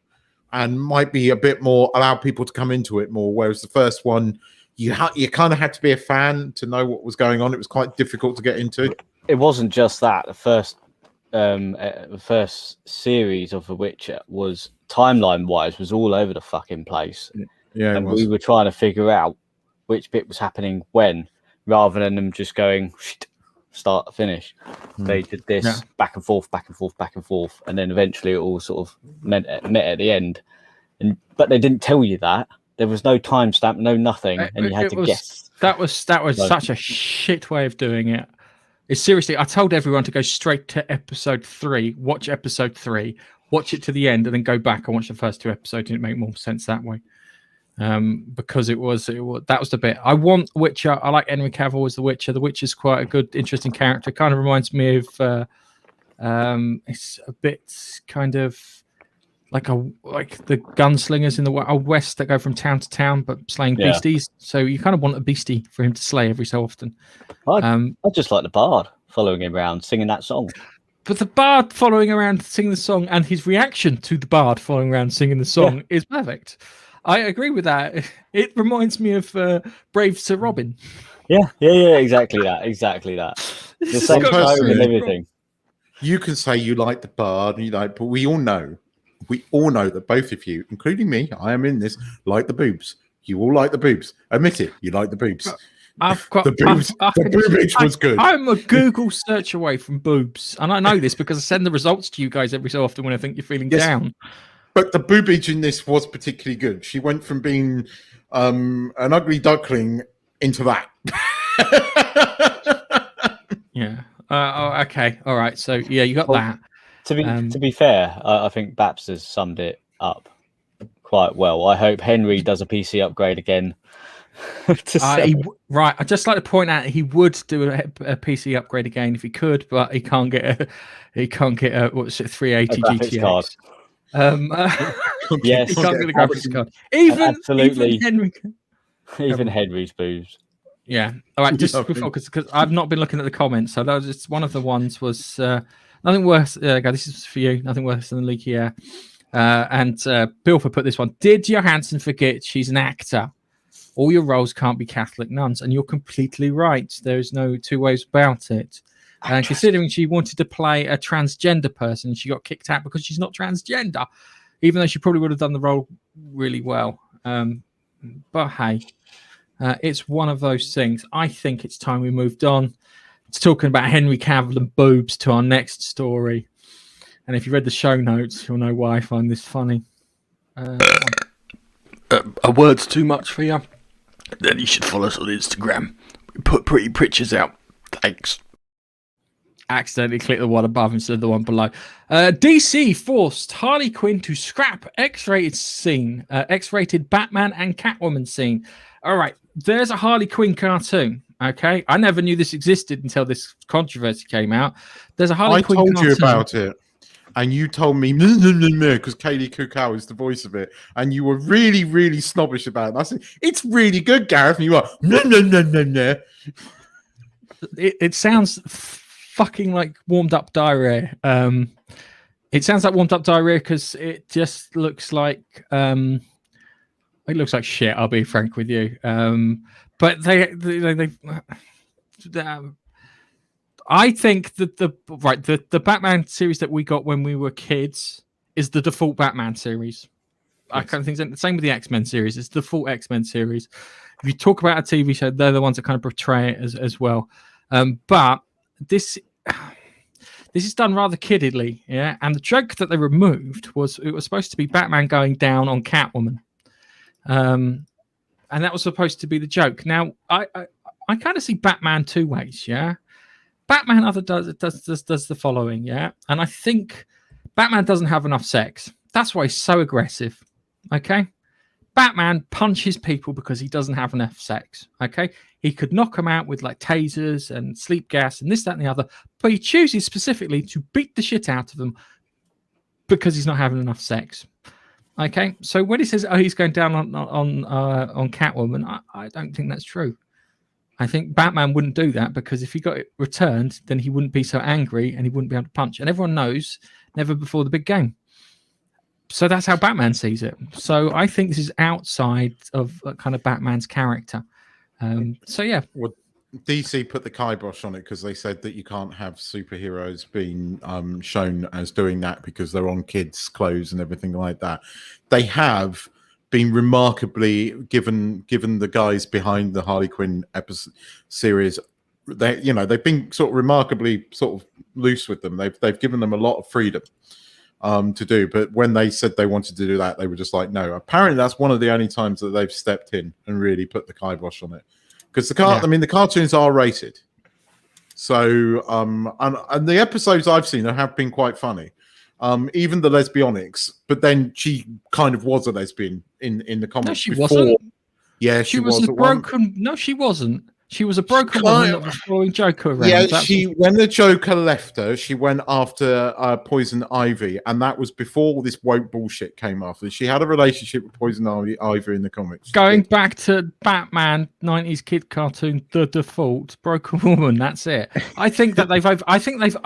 and might be a bit more, allow people to come into it more. Whereas the first one, you kind of had to be a fan to know what was going on. It was quite difficult to get into. It wasn't just that. The first series of The Witcher was, timeline-wise, was all over the fucking place. Yeah, and we were trying to figure out which bit was happening when, rather than them just going start to finish. They did this back and forth, and then eventually it all sort of met at the end. But they didn't tell you that. There was no timestamp, no nothing, and you had to guess. That was such a shit way of doing it. It's seriously, I told everyone to go straight to episode 3, watch episode 3, watch it to the end, and then go back and watch the first 2 episodes. It make more sense that way. Because that was the bit. I want Witcher. I like Henry Cavill as the Witcher. The Witcher's quite a good, interesting character. It kind of reminds me of it's a bit kind of like the gunslingers in the Old West that go from town to town but slaying beasties. So you kind of want a beastie for him to slay every so often. I just like the bard following him around singing that song. But the bard following around singing the song and his reaction to the bard following around singing the song is perfect. I agree with that. It reminds me of Brave Sir Robin. Yeah, exactly that. The same tone and everything. You can say you like the bard, but we all know that both of you, including me, I am in this, like the boobs. You all like the boobs. Admit it, you like the boobs. I've got the boobs. The boobage was good. I'm a Google search away from boobs, and I know this because I send the results to you guys every so often when I think you're feeling down. But the boobage in this was particularly good. She went from being an ugly duckling into that. Yeah. Okay. All right. So yeah, you got that. To be fair, I think Baps has summed it up quite well. I hope Henry does a PC upgrade again. Right. I'd just like to point out he would do a PC upgrade again if he could, but he can't get a 380 graphics card. Yes, he can't get a graphics card. Even Henry. Even Henry's boobs. Yeah. All right. Just before, because I've not been looking at the comments, so that was just one of the ones was nothing worse. This is for you. Nothing worse than leaky air. And Bilfer put this one. Did Johansson forget she's an actor? All your roles can't be Catholic nuns, and you're completely right. There's no two ways about it. And considering she wanted to play a transgender person, she got kicked out because she's not transgender, even though she probably would have done the role really well. But hey, it's one of those things. I think it's time we moved on. It's talking about Henry Cavill and boobs to our next story. And if you read the show notes, you'll know why I find this funny. A word's too much for you? Then you should follow us on Instagram. We put pretty pictures out. Thanks. Accidentally click the one above instead of the one below. DC forced Harley Quinn to scrap X-rated Batman and Catwoman scene. All right, there's a Harley Quinn cartoon. Okay, I never knew this existed until this controversy came out. There's a Harley Quinn cartoon. I told you about it, and you told me because Kaylee Kukau is the voice of it, and you were really, really snobbish about it. And I said, it's really good, Gareth, and you are no. It sounds fucking like warmed up diarrhea. It sounds like warmed up diarrhea because it just looks like it looks like shit. I'll be frank with you. But I think that the Batman series that we got when we were kids is the default Batman series. I kind of think the same with the X-Men series. It's the default X-Men series. If you talk about a TV show, they're the ones that kind of portray it as well. But this is done rather kiddily, yeah. And the joke that they removed was it was supposed to be Batman going down on Catwoman, and that was supposed to be the joke. Now I kind of see Batman two ways, yeah. Batman does the following, yeah, and I think Batman doesn't have enough sex. That's why he's so aggressive. Okay, Batman punches people because he doesn't have enough sex. Okay, he could knock them out with like tasers and sleep gas and this, that, and the other, but he chooses specifically to beat the shit out of them because he's not having enough sex. Okay, so when he says, "Oh, he's going down on Catwoman," I don't think that's true. I think Batman wouldn't do that because if he got it returned, then he wouldn't be so angry and he wouldn't be able to punch. And everyone knows, never before the big game. So that's how Batman sees it. So I think this is outside of kind of Batman's character. So yeah. Well, DC put the kibosh on it because they said that you can't have superheroes being shown as doing that because they're on kids' clothes and everything like that. They have been remarkably given the guys behind the Harley Quinn episode series. They've been sort of remarkably sort of loose with them. They've given them a lot of freedom to do, but when they said they wanted to do that, they were just like, no. Apparently, that's one of the only times that they've stepped in and really put the kibosh on it, because the cartoons are rated. So, and the episodes I've seen have been quite funny. Even the lesbionics, but then she kind of was a lesbian in the comics. No, she wasn't. Yeah, she was a broken. No, she wasn't. She was a broken woman that was following Joker around. Yeah, when the Joker left her, she went after Poison Ivy, and that was before all this woke bullshit came after. She had a relationship with Poison Ivy in the comics. Going back to Batman 90s kid cartoon, the default broken woman. That's it. I think that they've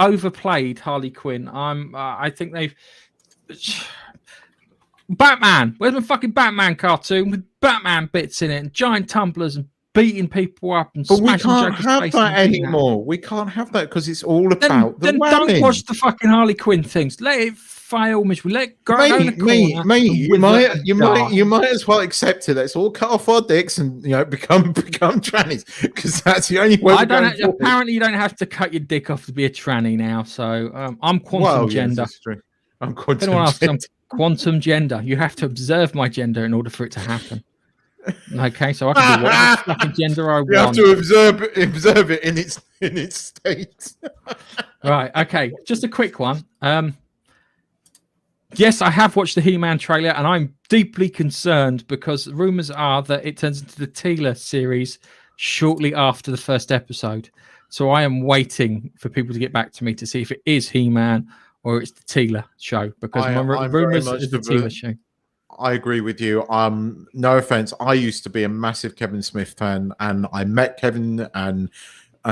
overplayed Harley Quinn. I think they've. Batman. Where's my fucking Batman cartoon with Batman bits in it and giant tumblers and beating people up and but we smashing can't Joker's have face that anymore. We can't have that because it's all about then don't watch the fucking Harley Quinn things. Let it fail miserably. Let it go in the corner. You might as well accept it. Let's all cut off our dicks and become trannies, because that's the only way. Apparently, you don't have to cut your dick off to be a tranny now. So I'm quantum gender. Yes, that's true. I'm quantum gender. I'm quantum gender. You have to observe my gender in order for it to happen. Okay, so I can do whatever fucking gender I want. You have to observe it in its state. Right. Okay. Just a quick one. Yes, I have watched the He-Man trailer, and I'm deeply concerned because rumors are that it turns into the Teela series shortly after the first episode. So I am waiting for people to get back to me to see if it is He-Man or it's the Teela show, because my rumors is the Teela show. I agree with you. No offense, I used to be a massive Kevin Smith fan, and I met Kevin and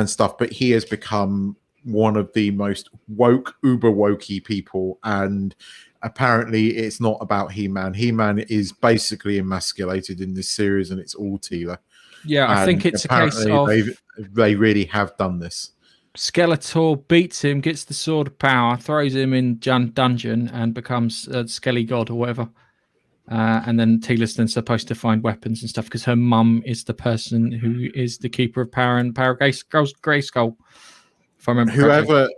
stuff, but he has become one of the most woke, uber wokey people, and apparently it's not about He-Man. He-Man is basically emasculated in this series, and it's all Teela. Yeah, I think it's a case of they really have done this. Skeletor beats him, gets the sword of power, throws him in dungeon, and becomes a Skelly God or whatever. And then Teela's then supposed to find weapons and stuff because her mum is the person who is the keeper of power and power Grayskull. If I remember correctly. Whoever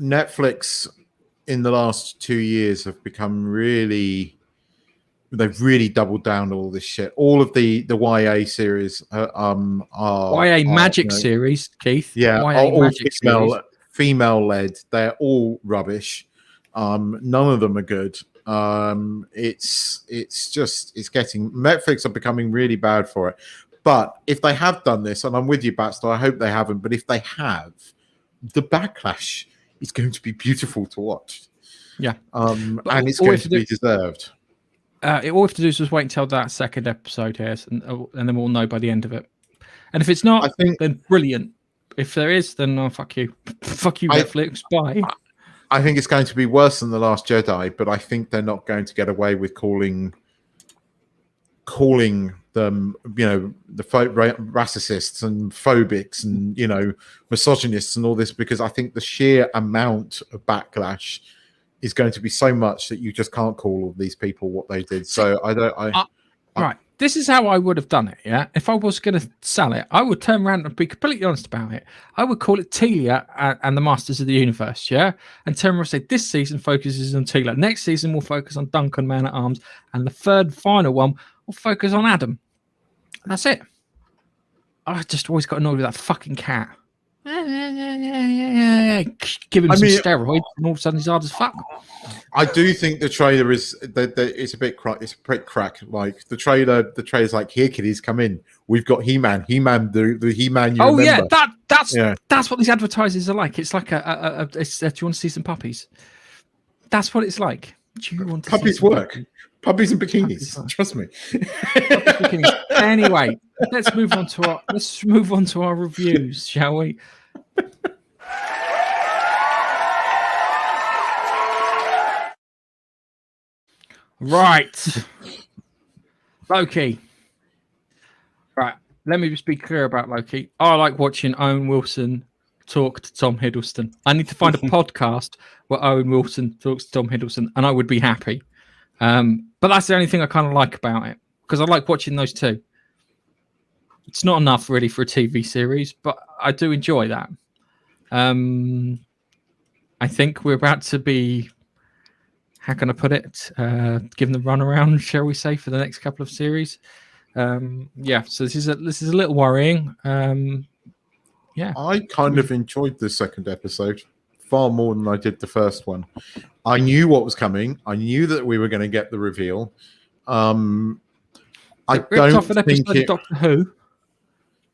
Netflix in the last 2 years have become really, they've really doubled down all this shit. All of the YA series are YA magic series, Keith. Yeah, YA all magic series. female led. They're all rubbish. None of them are good. It's getting, Netflix are becoming really bad for it. But if they have done this, and I'm with you, Baxter, I hope they haven't, but if they have, the backlash is going to be beautiful to watch. Yeah. And it's going to be deserved. All we have to do is just wait until that second episode here, and then we'll know by the end of it. And if it's not, then brilliant. If there is, then fuck you. Fuck you, Netflix. Bye. I think it's going to be worse than The Last Jedi, but I think they're not going to get away with calling them, the racists and phobics and, misogynists and all this, because I think the sheer amount of backlash is going to be so much that you just can't call all these people what they did. So right. This is how I would have done it, yeah? If I was going to sell it, I would turn around and be completely honest about it. I would call it Teela and the Masters of the Universe, yeah? And turn around and say, this season focuses on Teela. Next season will focus on Duncan Man-at-Arms. And the third final one will focus on Adam. And that's it. I just always got annoyed with that fucking cat. Give him some steroids, and all of a sudden he's hard as fuck. I do think the trailer is it's a bit crack. Like the trailer's like, here, kiddies, come in. We've got He-Man, the He-Man. You remember. That's what these advertisers are like. It's like do you want to see some puppies? That's what it's like. Do you want to puppies see some work? Puppies and bikinis. Trust me. Anyway, let's move on to our reviews, shall we? Right. Loki. Right. Let me just be clear about Loki. I like watching Owen Wilson talk to Tom Hiddleston. I need to find a podcast where Owen Wilson talks to Tom Hiddleston, and I would be happy. But that's the only thing I kind of like about it, because I like watching those two. It's not enough really for a TV series, but I do enjoy that. I think we're about to be, how can I put it, given the runaround, shall we say, for the next couple of series. So this is a little worrying. I kind of enjoyed the second episode far more than I did the first one. I knew what was coming. I knew that we were going to get the reveal. I don't off an episode of Doctor Who.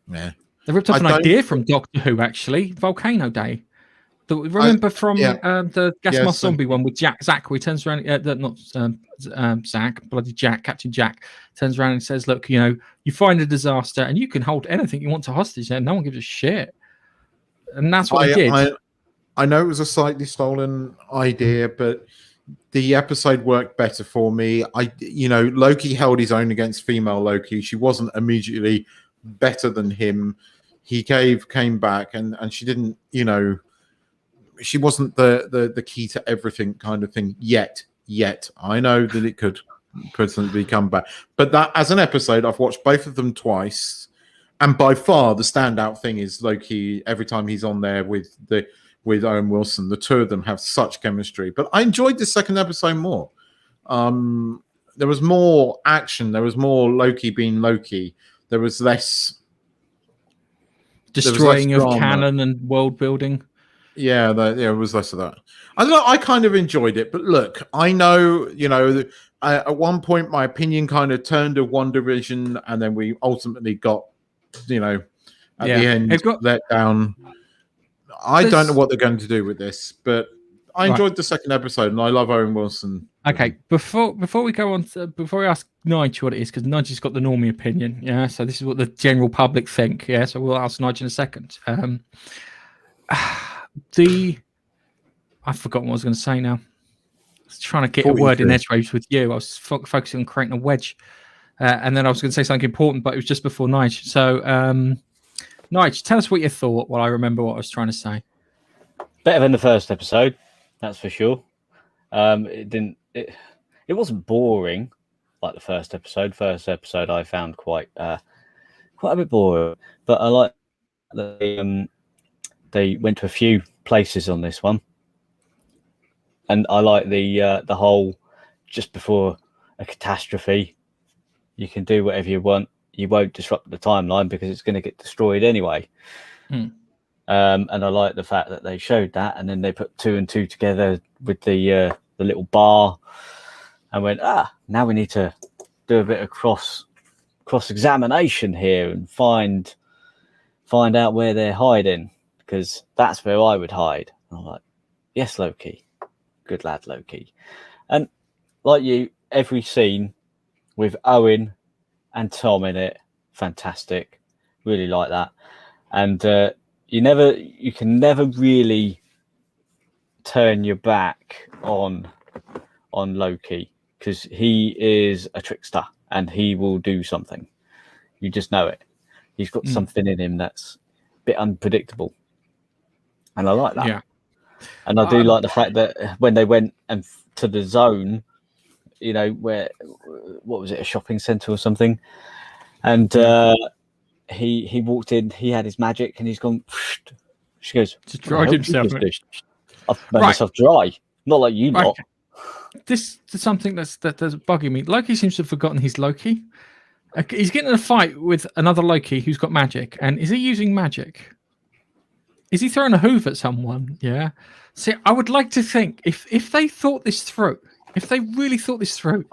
Yeah, they ripped off an idea from Doctor Who, actually. Volcano Day. Remember from the Gas Mask Zombie one with Zach, where he turns around, Zach, bloody Jack, Captain Jack, turns around and says, look, you find a disaster and you can hold anything you want to hostage and no one gives a shit. And that's what I did. I know it was a slightly stolen idea, but the episode worked better for me. Loki held his own against female Loki. She wasn't immediately better than him. He came back and she didn't, she wasn't the key to everything kind of thing yet. I know that it could personally come back, but that as an episode, I've watched both of them twice, and by far the standout thing is Loki. Every time he's on there with Owen Wilson, the two of them have such chemistry. But I enjoyed the second episode more. more action. There was more Loki being Loki. There was less destroying of drama. canon and world building. Yeah, it was less of that. I don't know. I kind of enjoyed it, but look, I know, at one point my opinion kind of turned to WandaVision, and then we ultimately got, at the end, let down. I don't know what they're going to do with this, but I enjoyed the second episode, and I love Owen Wilson. Okay, before we go on, before we ask Nigel what it is, because Nigel's got the normie opinion, yeah. So this is what the general public think, yeah. So we'll ask Nigel in a second. I've forgotten what I was going to say now. I was trying to get a word in edgeways with you. I was focusing on creating a wedge, and then I was going to say something important, but it was just before Nigel. So, Nigel, tell us what you thought while I remember what I was trying to say. Better than the first episode, that's for sure. It wasn't boring like the first episode. First episode I found quite a bit boring, but I like that they went to a few places on this one, and I like the whole just before a catastrophe, you can do whatever you want. You won't disrupt the timeline because it's going to get destroyed anyway. And I like the fact that they showed that, and then they put 2 and 2 together with the little bar, and went, now we need to do a bit of cross examination here and find out where they're hiding, because that's where I would hide. And I'm like, yes, Loki, good lad, Loki. And like you, every scene with Owen and Tom in it, fantastic. Really like that. And you can never really turn your back on Loki, because he is a trickster and he will do something. You just know it. He's got something in him that's a bit unpredictable, and I like that. Yeah. And I do like the fact that when they went to the zone, where, what was it, a shopping centre or something, and he walked in, he had his magic, and he's gone. She goes, just dried himself. I've made myself dry. Not like you lot. This is something that's bugging me. Loki seems to have forgotten he's Loki. He's getting in a fight with another Loki who's got magic. And is he using magic? Is he throwing a hoover at someone? Yeah. See, I would like to think if they thought this through, if they really thought this through,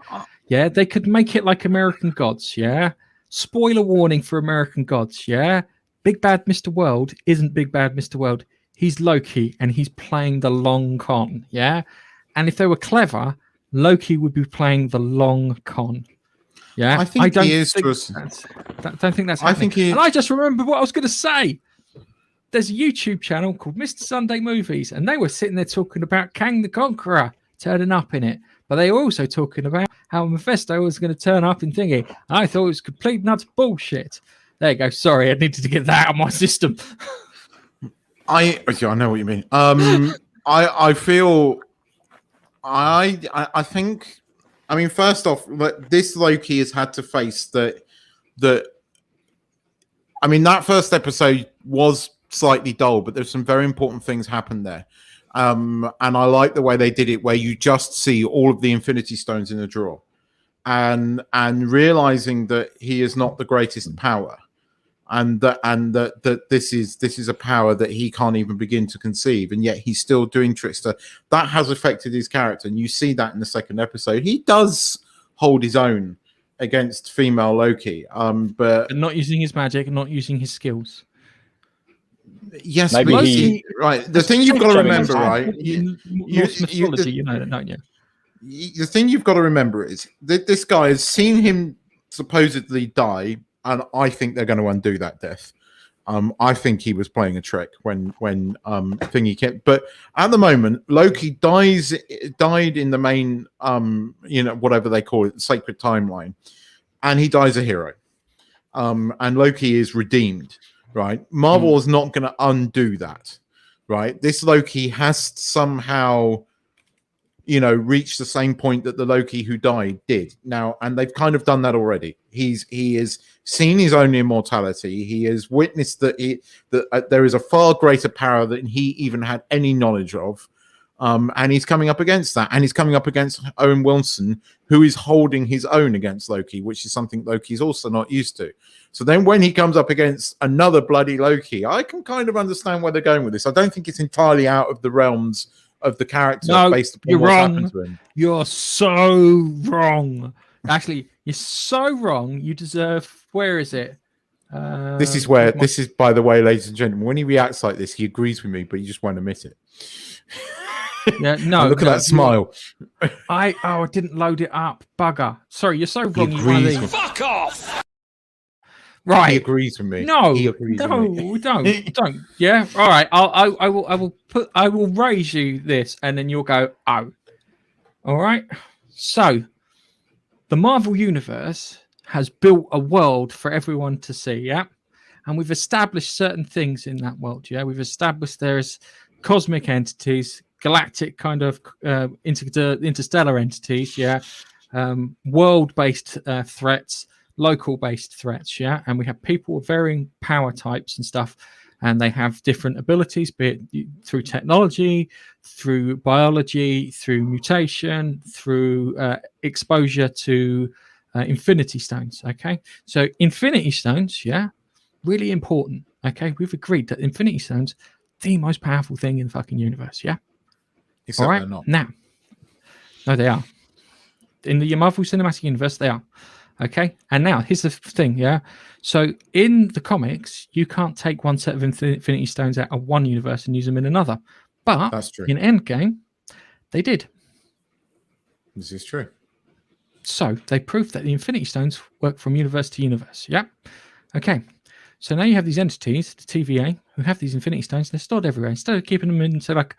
yeah, they could make it like American Gods. Yeah. Spoiler warning for American Gods. Yeah. Big Bad Mr. World isn't Big Bad Mr. World. He's Loki, and he's playing the long con. Yeah. And if they were clever, Loki would be playing the long con. Yeah, I don't think that's happening. And I just remember what I was going to say. There's a YouTube channel called Mr. Sunday Movies, and they were sitting there talking about Kang the Conqueror turning up in it. But they were also talking about how Mephisto was going to turn up in thingy. I thought it was complete nuts bullshit. There you go. Sorry, I needed to get that out of my system. I know what you mean. I feel... I think, first off, this Loki has had to face that first episode was slightly dull, but there's some very important things happened there. And I like the way they did it, where you just see all of the Infinity Stones in a drawer, and realizing that he is not the greatest power, and that this is a power that he can't even begin to conceive, and yet he's still doing trickster. That has affected his character, and you see that in the second episode. He does hold his own against female Loki, but not using his magic, not using his skills. Yes, maybe Loki, right. The thing you've got to remember, right? Mythology, you know that, don't you? The thing you've got to remember is that this guy has seen him supposedly die. And I think they're going to undo that death. I think he was playing a trick when Thingy came. But at the moment, Loki died in the main, whatever they call it, sacred timeline, and he dies a hero. And Loki is redeemed, right? Marvel is not going to undo that, right? This Loki has somehow, reached the same point that the Loki who died did now, and they've kind of done that already. He has seen his own immortality. He has witnessed that there is a far greater power than he even had any knowledge of, And he's coming up against that, and he's coming up against Owen Wilson, who is holding his own against Loki, which is something Loki's also not used to. So then when he comes up against another bloody Loki, I can kind of understand where they're going with this. I don't think it's entirely out of the realms of the character based upon you're what's wrong. happened to him. You're so wrong. Actually, you're so wrong. You deserve. Where is it? This is where. This is, by the way, ladies and gentlemen. When he reacts like this, he agrees with me, but he just won't admit it. Yeah, no. And look at that smile. I didn't load it up. Bugger. Sorry, you're so wrong. He agrees with Fuck off! Right. He agrees with me. No, he agrees with me. don't. Yeah. All right. I will raise you this, and then you'll go, oh. All right. So, the Marvel Universe has built a world for everyone to see. Yeah, and we've established certain things in that world. Yeah, we've established there's cosmic entities, galactic kind of interstellar entities. Yeah, world-based threats. Local-based threats, yeah, and we have people with varying power types and stuff, and they have different abilities, be it through technology, through biology, through mutation, through exposure to Infinity Stones. Okay, so Infinity Stones, yeah, really important. Okay, we've agreed that Infinity Stones, the most powerful thing in the fucking universe. Yeah, Except all right. they're not. Now, no, they are in the Marvel Cinematic Universe. They are. Okay, and now here's the thing, yeah. So in the comics, you can't take one set of Infinity Stones out of one universe and use them in another. But That's true. in Endgame, they did. This is true. So they proved that the Infinity Stones work from universe to universe. Yeah. Okay. So now you have these entities, the TVA, who have these Infinity Stones. They're stored everywhere. Instead of keeping them in, so like,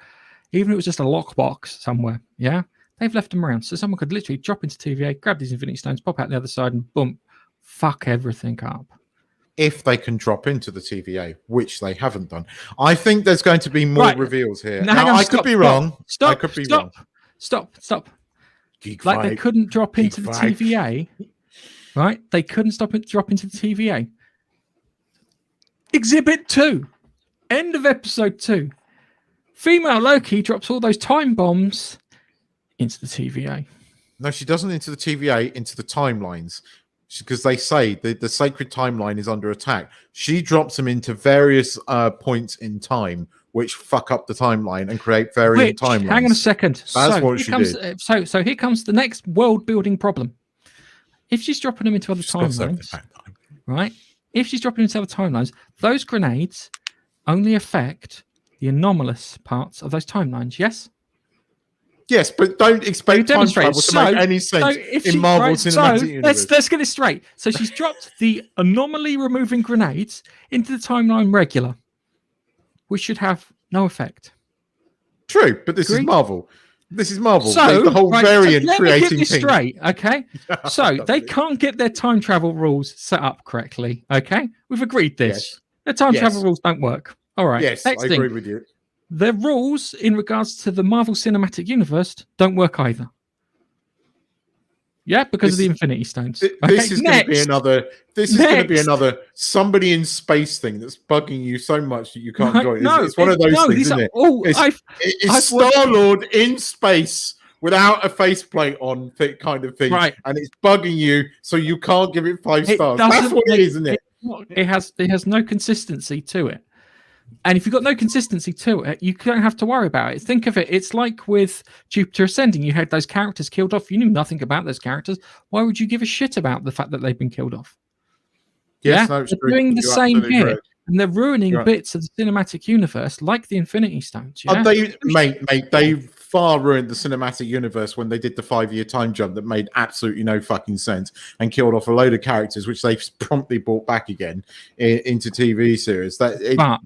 even if it was just a lockbox somewhere, yeah. They've left them around, so someone could literally drop into TVA, grab these Infinity Stones, pop out the other side, and boom, fuck everything up. If they can drop into the TVA, which they haven't done. I think there's going to be more reveals here. Now, I could be wrong. I could be wrong. Stop. Geek Like fight. they couldn't drop Geek into the fight. TVA, right? They couldn't drop into the TVA. Exhibit 2, end of episode 2. Female Loki drops all those time bombs into the TVA. No, she doesn't into the TVA, into the timelines. Because they say the sacred timeline is under attack. She drops them into various points in time, which fuck up the timeline and create variant timelines. Hang on a second. That's what she did. So here comes the next world-building problem. If she's dropping them into other timelines, right? If she's dropping into other timelines, those grenades only affect the anomalous parts of those timelines, yes? Yes, but don't expect time travel to make any sense in Marvel Cinematic Universe. Let's get this straight. So she's dropped the anomaly-removing grenades into the timeline regular, which should have no effect. True, but this is Marvel. This is Marvel. So the whole variant let creating me get this thing. straight, okay? So they can't get their time travel rules set up correctly, okay? We've agreed this. Yes. Their time travel rules don't work. All right. Yes, Next I thing. agree with you. The rules in regards to the Marvel Cinematic Universe don't work either. Yeah, because of the Infinity Stones. This is going to be another. This is going to be another somebody in space thing that's bugging you so much that you can't join. It's one of those things, isn't it? It's Star-Lord in space without a faceplate on, kind of thing, right? And it's bugging you, so you can't give it 5 stars. That's what it is, isn't it? It has no consistency to it. And if you've got no consistency to it, you don't have to worry about it. Think of it. It's like with Jupiter Ascending. You had those characters killed off. You knew nothing about those characters. Why would you give a shit about the fact that they've been killed off? Yes, they're doing the same here. Correct. And they're ruining bits of the cinematic universe, like the Infinity Stones. Yeah? They far ruined the cinematic universe when they did the 5-year time jump that made absolutely no fucking sense and killed off a load of characters, which they've promptly brought back again into TV series. But it made.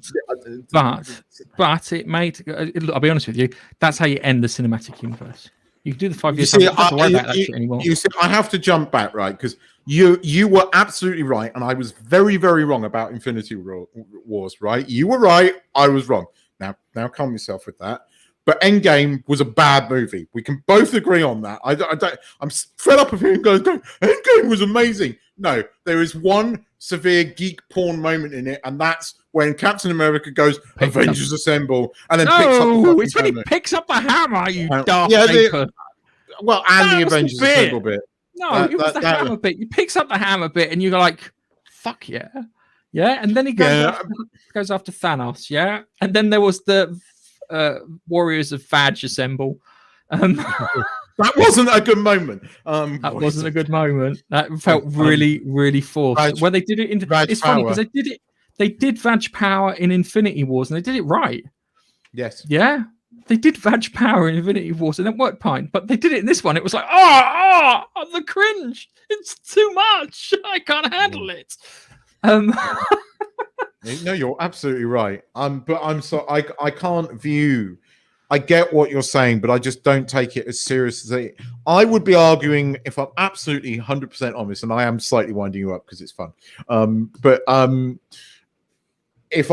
I'll be honest with you. That's how you end the cinematic universe. You can do the 5-year time. You don't have to worry about that shit anymore. You see, I have to jump back, right? Because you were absolutely right, and I was very, very wrong about Infinity Wars. Right? You were right. I was wrong. Now calm yourself with that. But Endgame was a bad movie. We can both agree on that. I'm fed up of hearing guys going, Endgame was amazing. No, there is one severe geek porn moment in it, and that's when Captain America goes, Avengers Assemble, and then picks up the No, fucking it's when he hammer. picks up the hammer, you daft Yeah, aper. Well, and That the was the Avengers bit. Assemble bit. No, it was the hammer bit. He picks up the hammer bit, and you're like, "Fuck yeah, yeah!" And then he goes after Thanos, yeah. And then there was the Warriors of Fadge Assemble. That wasn't a good moment. That wasn't a good moment. That felt really, really forced. Where they did it into it's funny because they did Vag Power in Infinity Wars, and they did it right. Yes. Yeah. They did Vag Power in Infinity Wars, and it worked fine. But they did it in this one. It was like, the cringe. It's too much. I can't handle it. No, you're absolutely right. But I can't view. I get what you're saying, but I just don't take it as seriously. I would be arguing, if I'm absolutely 100% honest, and I am slightly winding you up because it's fun. If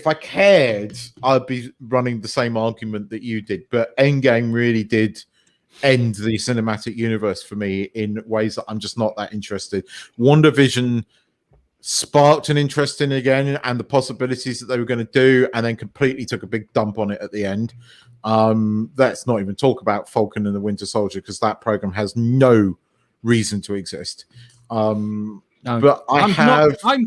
I cared, I'd be running the same argument that you did. But Endgame really did end the cinematic universe for me in ways that I'm just not that interested. WandaVision sparked an interest in it again and the possibilities that they were going to do, and then completely took a big dump on it at the end. Let's not even talk about Falcon and the Winter Soldier, because that program has no reason to exist. No, but I'm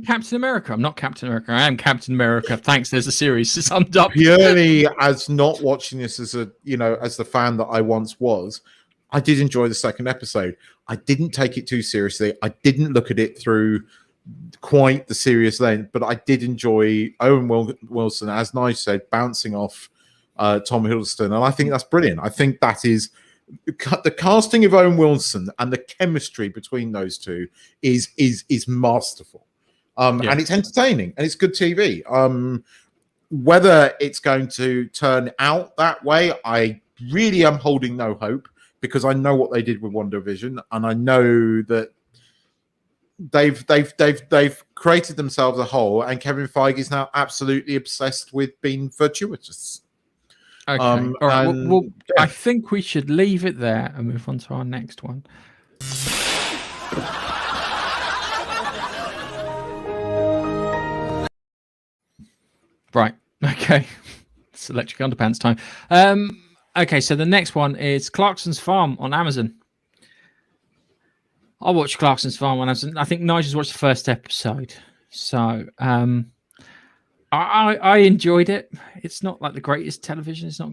Captain America. I'm not Captain America. I am Captain America. Thanks. There's a series summed up. Purely as not watching this as as the fan that I once was, I did enjoy the second episode. I didn't take it too seriously. I didn't look at it through quite the serious lens, but I did enjoy Owen Wilson, as Nige said, bouncing off Tom Hiddleston, and I think that's brilliant. I think that is the casting of Owen Wilson and the chemistry between those two is masterful, and it's entertaining and it's good TV. Whether it's going to turn out that way, I really am holding no hope, because I know what they did with WandaVision, and I know that they've created themselves a hole, and Kevin Feige is now absolutely obsessed with being virtuous. Okay. All right. Well, I think we should leave it there and move on to our next one. Right. Okay. It's Electric Underpants time. Okay. So the next one is Clarkson's Farm on Amazon. I watched Clarkson's Farm on Amazon. I think Nigel's watched the first episode. So, I enjoyed it. It's not like the greatest television. It's not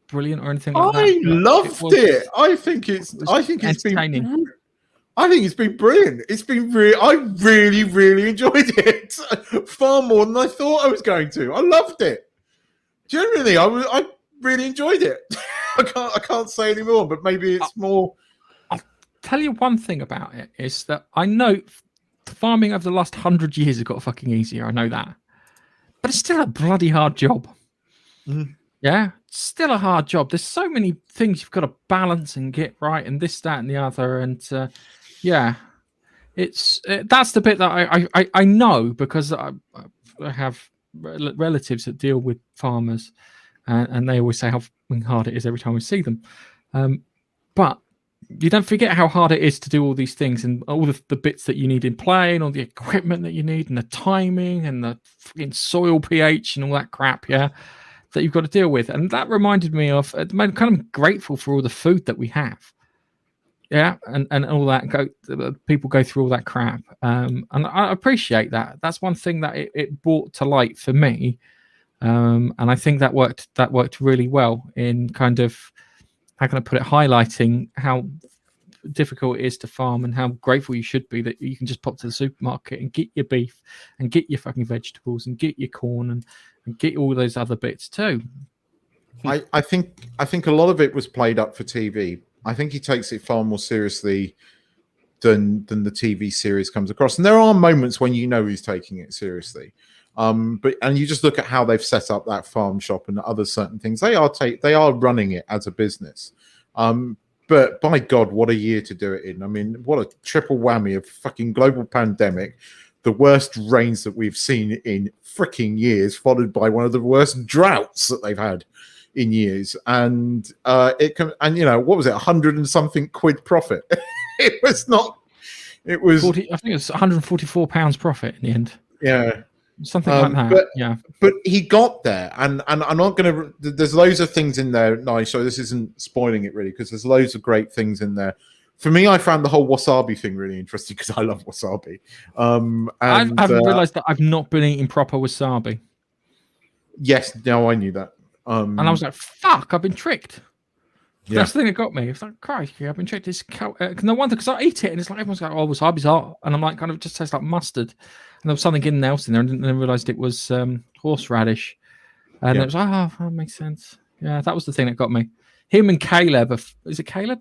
brilliant or anything like that. I loved it. I think it's entertaining. I think it's been brilliant. It's been I really, really enjoyed it far more than I thought I was going to. I loved it. Generally, I really enjoyed it. I can't say any more, but maybe it's more. I'll tell you one thing about it is that I know farming over the last 100 years has got fucking easier. I know that. But it's still a bloody hard job. Yeah, it's still a hard job. There's so many things you've got to balance and get right, and this, that, and the other. And it's that's the bit that I know, because I have relatives that deal with farmers, and they always say how hard it is every time we see them. But you don't forget how hard it is to do all these things, and all the bits that you need in play, and all the equipment that you need, and the timing, and the fucking soil pH, and all that crap, that you've got to deal with. And that reminded me of, I'm kind of grateful for all the food that we have. And all that people go through all that crap, and I appreciate that. That's one thing that it brought to light for me, and I think that worked really well in kind of, how can I put it, highlighting how difficult it is to farm, and how grateful you should be that you can just pop to the supermarket and get your beef and get your fucking vegetables and get your corn and get all those other bits too. I think a lot of it was played up for TV. I think he takes it far more seriously than the TV series comes across. And there are moments when you know he's taking it seriously. But you just look at how they've set up that farm shop and other certain things. They are running it as a business. But by God, what a year to do it in. I mean, what a triple whammy of fucking global pandemic, the worst rains that we've seen in freaking years, followed by one of the worst droughts that they've had in years. And what was it, 100 and something quid profit? It It was 40. I think it's £144 profit in the end. yeah. Something like that. But, yeah. But he got there, and I'm not going to. There's loads of things in there. Nice, so this isn't spoiling it really, because there's loads of great things in there. For me, I found the whole wasabi thing really interesting because I love wasabi. I've realised that I've not been eating proper wasabi. Yes, now I knew that. And I was like, "Fuck! I've been tricked." Yeah. That's the thing that got me. It's like, Christ, I've been tricked. It's no wonder because I eat it and it's like everyone's like, "Oh, wasabi's hot," and I'm like, kind of just tastes like mustard. And there was something else in there, and then realised it was horseradish. And it was that makes sense. Yeah, that was the thing that got me. Him and Caleb. Is it Caleb?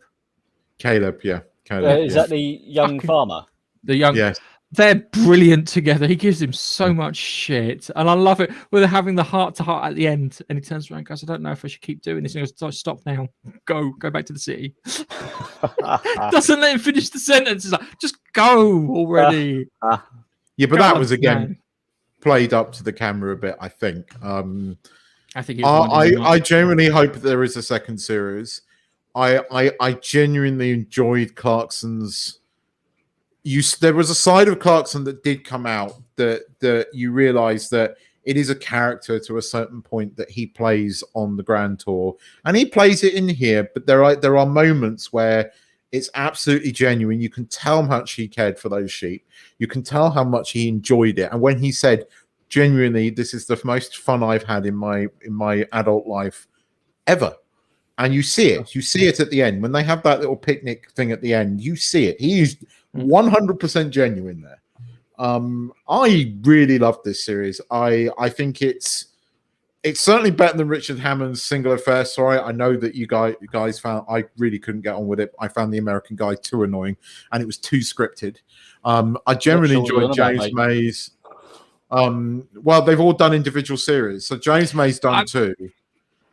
Caleb, yeah. Caleb, Is that the young farmer? The young. Yes. They're brilliant together. He gives him so much shit, and I love it. Where they're having the heart-to-heart at the end, and he turns around and goes, "I don't know if I should keep doing this." And he goes, "Stop now. Go back to the city." Doesn't let him finish the sentence. It's like, just go already. Yeah, but that was again played up to the camera a bit. I think. I think. I genuinely hope there is a second series. I genuinely enjoyed Clarkson's. There was a side of Clarkson that did come out that you realise that it is a character to a certain point that he plays on the Grand Tour, and he plays it in here. But there are moments where it's absolutely genuine. You can tell how much he cared for those sheep. You can tell how much he enjoyed it. And when he said, "Genuinely, this is the most fun I've had in my adult life ever," and you see it at the end when they have that little picnic thing at the end. You see it. He is 100% genuine there. I really loved this series. I think it's certainly better than Richard Hammond's Single Affair. Sorry, I know that you guys found I really couldn't get on with it. I found the American Guy too annoying, and it was too scripted. I generally enjoyed James May's. Well, they've all done individual series, so James May's done two.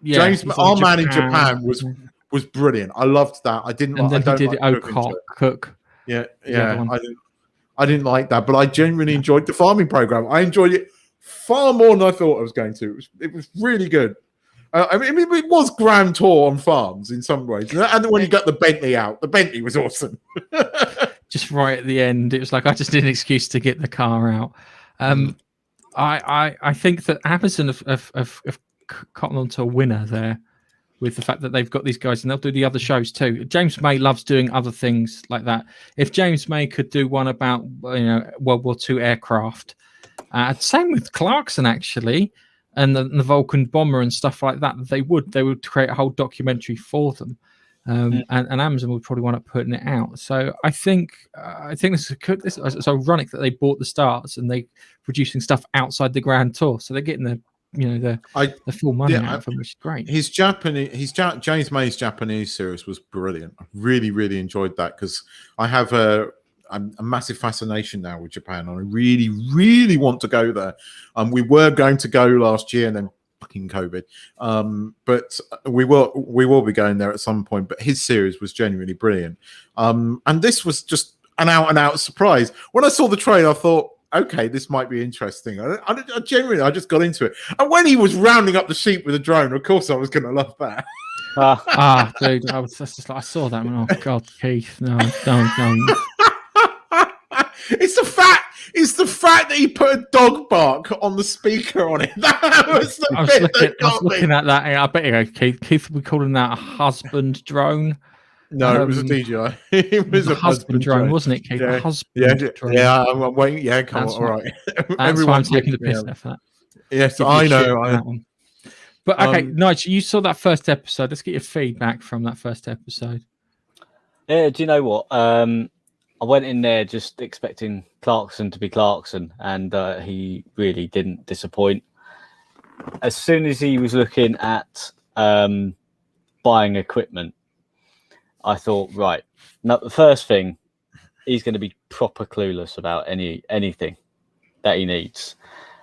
Yeah, James, our man in Japan was brilliant. I loved that. I didn't. And then I he did Cook. Yeah. I didn't like that, but I genuinely enjoyed the farming program. I enjoyed it far more than I thought I was going to. It was really good. I mean, it was Grand Tour on farms in some ways, and then when you got the Bentley out, the Bentley was awesome. Just right at the end, it was like I just need an excuse to get the car out. I think that Amazon have gotten onto a winner there with the fact that they've got these guys and they'll do the other shows too. James May loves doing other things like that. If James May could do one about World War II aircraft, same with Clarkson actually, and the Vulcan bomber and stuff like that, they would create a whole documentary for them. And Amazon would probably wind up putting it out. So I think it's ironic that they bought the stars and they producing stuff outside the Grand Tour, so they're getting the full money out of them, which is great. James May's Japanese series was brilliant. I really, really enjoyed that because I have a massive fascination now with Japan, and I really, really want to go there. We were going to go last year, and then fucking COVID. But we will be going there at some point. But his series was genuinely brilliant. And this was just an out surprise. When I saw the trailer, I thought, okay, this might be interesting. I genuinely just got into it. And when he was rounding up the sheep with a drone, of course I was going to love that. Dude, I saw that. Oh God, Keith, no, don't. It's the fact that he put a dog bark on the speaker on it. That was the bit that got me. I was looking at that. I bet you Keith would be calling that a husband drone. No, it was a DJI. It was a husband drone, wasn't it, Keith? Yeah, a husband drone. Yeah, I'm waiting. Yeah, come on. All right. Everyone's taking the piss out for that. Yes, I know. But okay, Nigel, you saw that first episode. Let's get your feedback from that first episode. Yeah, do you know what? I went in there just expecting Clarkson to be Clarkson, and he really didn't disappoint. As soon as he was looking at buying equipment, I thought, right, now the first thing, he's going to be proper clueless about anything that he needs.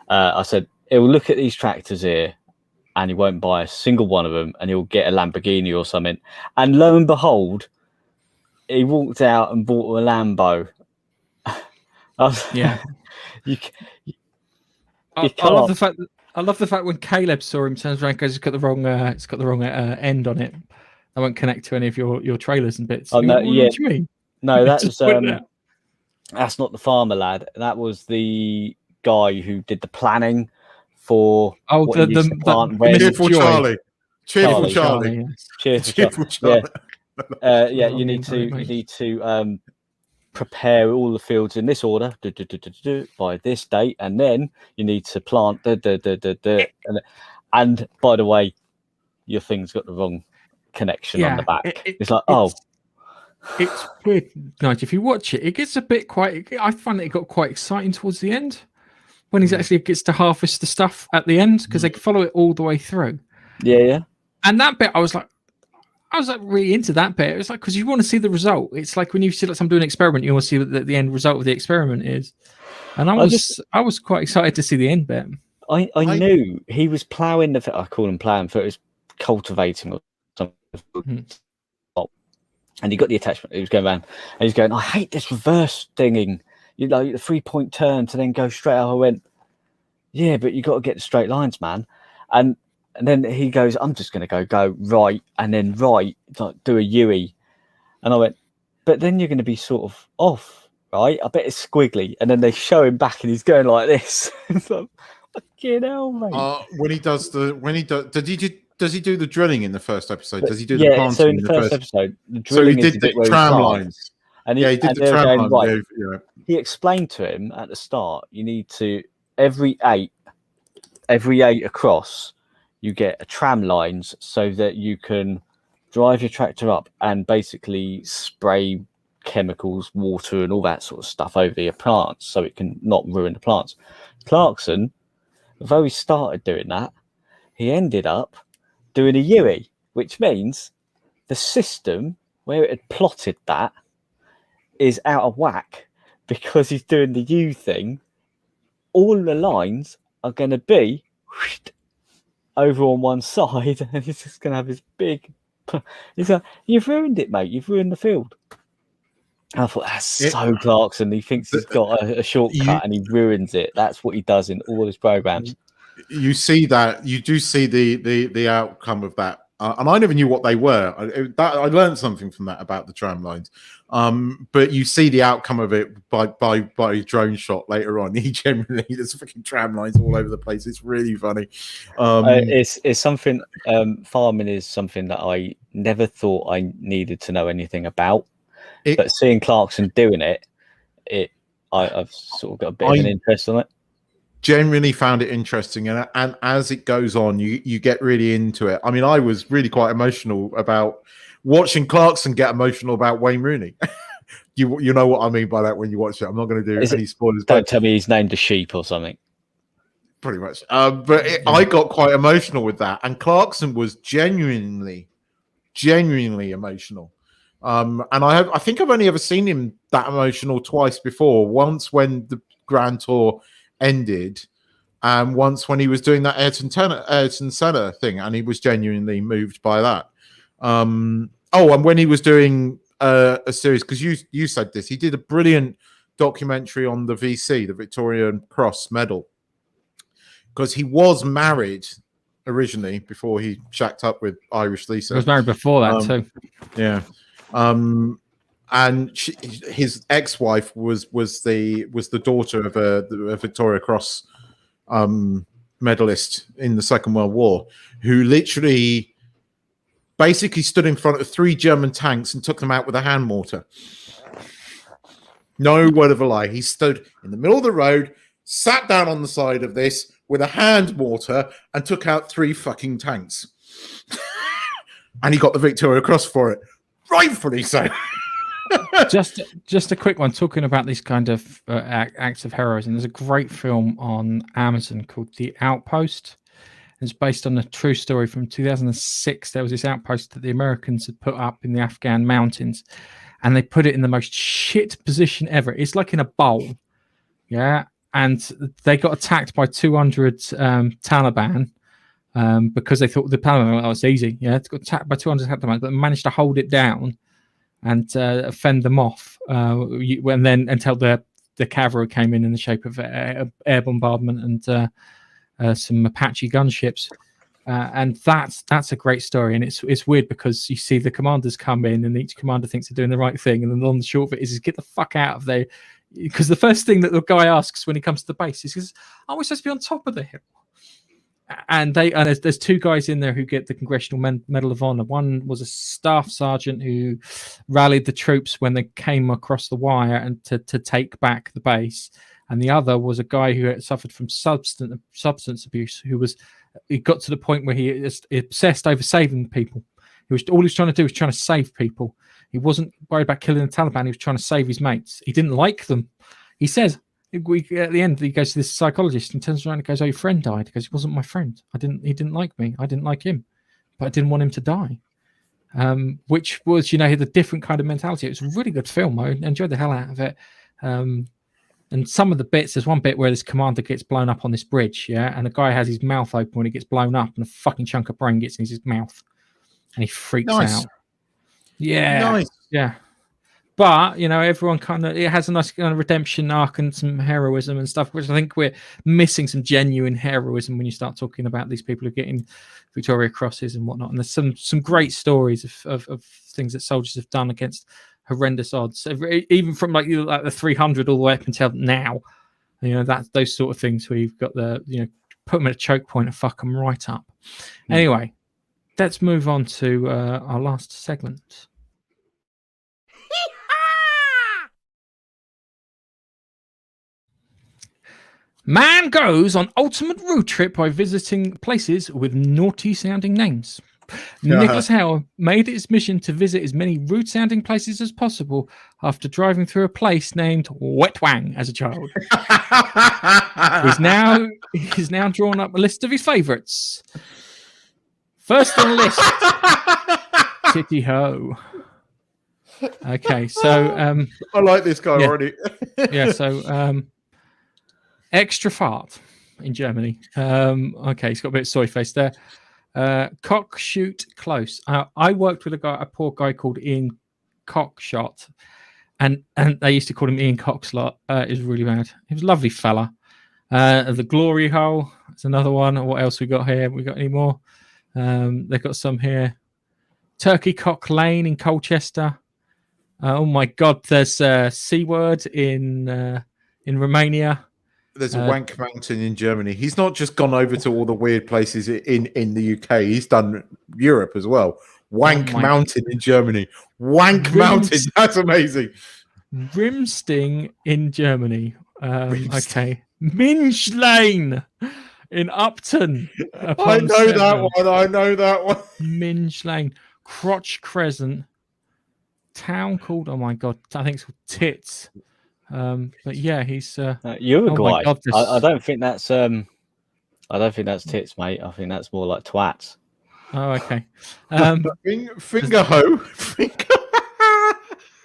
I said, he'll look at these tractors here, and he won't buy a single one of them, and he'll get a Lamborghini or something. And lo and behold, he walked out and bought a Lambo. Yeah, I love the fact. I love the fact when Caleb saw him, turns around, and goes, "It's got the wrong end on it. I won't connect to any of your trailers and bits." Oh, no, what do you mean? No, that's That's not the farmer lad. That was the guy who did the planning for what he used to plant. Cheerful Joy. Charlie. Cheerful Charlie. Charlie. Yes. Cheerful Charlie. Yeah, you need to prepare all the fields in this order by this date, and then you need to plant and by the way, your thing's got the wrong connection on the back. It's weird. Nice. If you watch it, it gets a bit I find it got quite exciting towards the end when he actually gets to harvest the stuff at the end, because they follow it all the way through. Yeah. And that bit, I was like really into that bit. It was like, because you want to see the result. It's like when you see someone do an experiment, you want to see what the end result of the experiment is. And I was quite excited to see the end bit. I knew he was ploughing the. I call him ploughing, but it was cultivating or something. And he got the attachment. He was going around, and he's going, "I hate this reverse thinging. You know, the 3-point turn to then go straight out." I went, "Yeah, but you got to get the straight lines, man." And then he goes, "I'm just going to go right and then right, like do a U-E." And I went, "But then you're going to be sort of off, right? I bet it's squiggly." And then they show him back, and he's going like this. It's like, fucking hell, mate. Does he do the drilling in the first episode? Does he do the planting? So in the first episode, the so he drilling did the tram lines. And he did the tram lines. Right. He explained to him at the start, you need to every eight across, you get a tram lines so that you can drive your tractor up and basically spray chemicals, water, and all that sort of stuff over your plants so it can not ruin the plants. Clarkson, although he started doing that, he ended up doing a UE, which means the system where it had plotted that is out of whack because he's doing the U thing. All the lines are going to be over on one side, and he's just going to have this big. He's like, "You've ruined it, mate. You've ruined the field." And I thought that's so Clarkson. He thinks he's got a shortcut and he ruins it. That's what he does in all his programs. You see that, you do see the outcome of that, and I never knew what they were. I learned something from that about the tram lines, but you see the outcome of it by drone shot later on. He generally, there's fucking tram lines all over the place. It's really funny. It's something. Farming is something that I never thought I needed to know anything about, but seeing Clarkson doing it, I've sort of got a bit of an interest on it. Genuinely found it interesting, and as it goes on, you get really into it. I mean, I was really quite emotional about watching Clarkson get emotional about Wayne Rooney. you know what I mean by that when you watch it. I'm not going to do any spoilers. Don't tell me he's named a sheep or something. Pretty much, I got quite emotional with that, and Clarkson was genuinely emotional. And I think I've only ever seen him that emotional twice before. Once when the Grand Tour ended, and once when he was doing that Ayrton Senna thing, and he was genuinely moved by that. And when he was doing a series, because you said this, he did a brilliant documentary on the VC, the Victoria Cross Medal, because he was married originally before he shacked up with Irish Lisa. He was married before that too. Yeah. And his ex-wife was the daughter of a Victoria Cross medalist in the Second World War, who literally basically stood in front of 3 German tanks and took them out with a hand mortar. No word of a lie. He stood in the middle of the road, sat down on the side of this with a hand mortar, and took out 3 fucking tanks. And he got the Victoria Cross for it, rightfully so. just a quick one, talking about these kind of acts of heroism. There's a great film on Amazon called The Outpost. It's based on a true story from 2006. There was this outpost that the Americans had put up in the Afghan mountains, and they put it in the most shit position ever. It's like in a bowl, yeah. And they got attacked by 200 Taliban because they thought the Taliban was easy. Yeah, it got attacked by 200 Taliban, but managed to hold it down and fend them off, and then until the cavalry came in the shape of air bombardment and some Apache gunships, and that's a great story. And it's weird because you see the commanders come in, and each commander thinks they're doing the right thing, and then on the short of it is get the fuck out of there. because the first thing that the guy asks when he comes to the base is, "Is are we supposed to be on top of the hill?" And there's two guys in there who get the Congressional Medal of Honor. One was a staff sergeant who rallied the troops when they came across the wire and to take back the base, and the other was a guy who had suffered from substance abuse. He got to the point where he is obsessed over saving people. All he was trying to do was trying to save people. He wasn't worried about killing the Taliban. He was trying to save his mates. He didn't like them. He says. At the end, he goes to this psychologist and turns around and goes, "Oh, your friend died." He goes, "He wasn't my friend. He didn't like me. I didn't like him, but I didn't want him to die." Which was, the different kind of mentality. It was a really good film. I enjoyed the hell out of it. And some of the bits, there's one bit where this commander gets blown up on this bridge, and the guy has his mouth open when he gets blown up, and a fucking chunk of brain gets in his mouth, and he freaks out. Yeah, nice. Yeah. But, everyone it has a nice kind of redemption arc and some heroism and stuff, which I think we're missing some genuine heroism when you start talking about these people who are getting Victoria Crosses and whatnot. And there's some great stories of things that soldiers have done against horrendous odds, even from like the 300 all the way up until now. Those sort of things where you've got put them at a choke point and fuck them right up. Anyway, let's move on to our last segment. Man goes on ultimate road trip by visiting places with naughty-sounding names. Nicholas Howell made it his mission to visit as many rude-sounding places as possible after driving through a place named Wetwang as a child. He's now drawn up a list of his favourites. First on the list, Titty Ho. Okay, so I like this guy already. So extra fart in Germany. Okay, he's got a bit of soy face there. Cock shoot close. I worked with a poor guy called Ian Cockshot, and they used to call him Ian Cockslot. It was really bad. He was a lovely fella. The glory hole. That's another one. What else we got here? We got any more? They've got some here. Turkey Cock Lane in Colchester. Oh my God! There's C word in Romania. There's a Wank Mountain in Germany. He's not just gone over to all the weird places in the UK. He's done Europe as well. Wank Mountain in Germany. Wank Mountain. That's amazing. Rimsting in Germany. Okay. Minge Lane in Upton. I know that one. Minge Lane. Crotch Crescent. Town called, oh my God, I think it's called Tits. But yeah, he's Uruguay. God, I don't think that's tits, mate. I think that's more like twats. Oh, okay. Finger hoe.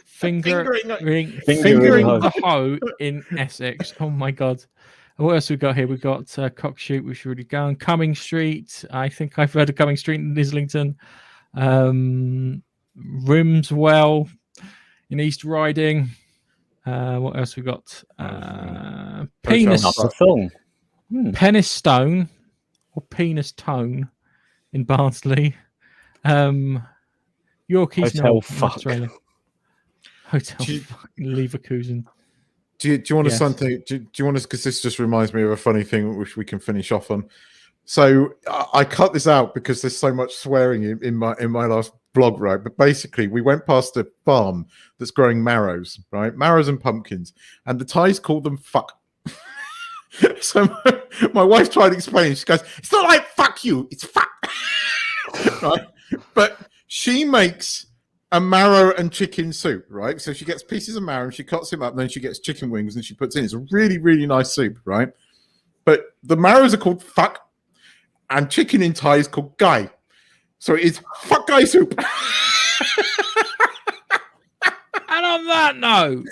Fingering the hoe in Essex. Oh my God. What else we got here? We got Cockshoot, which is really going. Cumming Street. I think I've heard of Cumming Street in Islington. Rimswell in East Riding. What else we got? Penis Stone or Penis Tone in Barnsley. Yorkie's Hotel Fuck. Australia. Hotel Leverkusen. Do you want to something? Do you want to? Because this just reminds me of a funny thing which we can finish off on. So I cut this out because there's so much swearing in my last blog, right? But basically, we went past a farm that's growing marrows, right? Marrows and pumpkins, and the Thais called them fuck. So my wife tried to explain. She goes, "It's not like fuck you, it's fuck." Right? But she makes a marrow and chicken soup, right? So she gets pieces of marrow and she cuts him up, and then she gets chicken wings and she puts in. It's a really, really nice soup, right? But the marrows are called fuck. And chicken in Thai is called gai. So it's fuck gai soup. And on that note,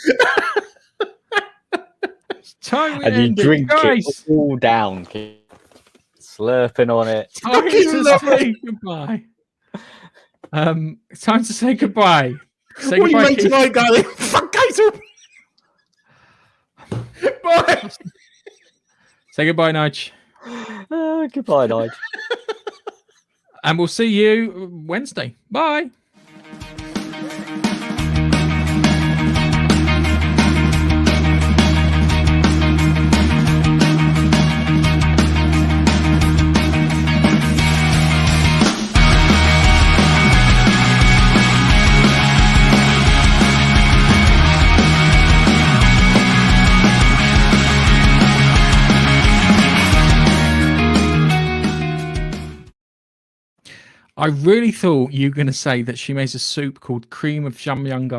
it's time we and end you drink it all down, slurping on it. Time to say goodbye. It's time to say goodbye. Say what goodbye, do you make tonight, guy? Fuck gai soup. Bye. Say goodbye, Nige. Goodbye, Nige. And we'll see you Wednesday. Bye. I really thought you were going to say that she makes a soup called cream of Jamyanga.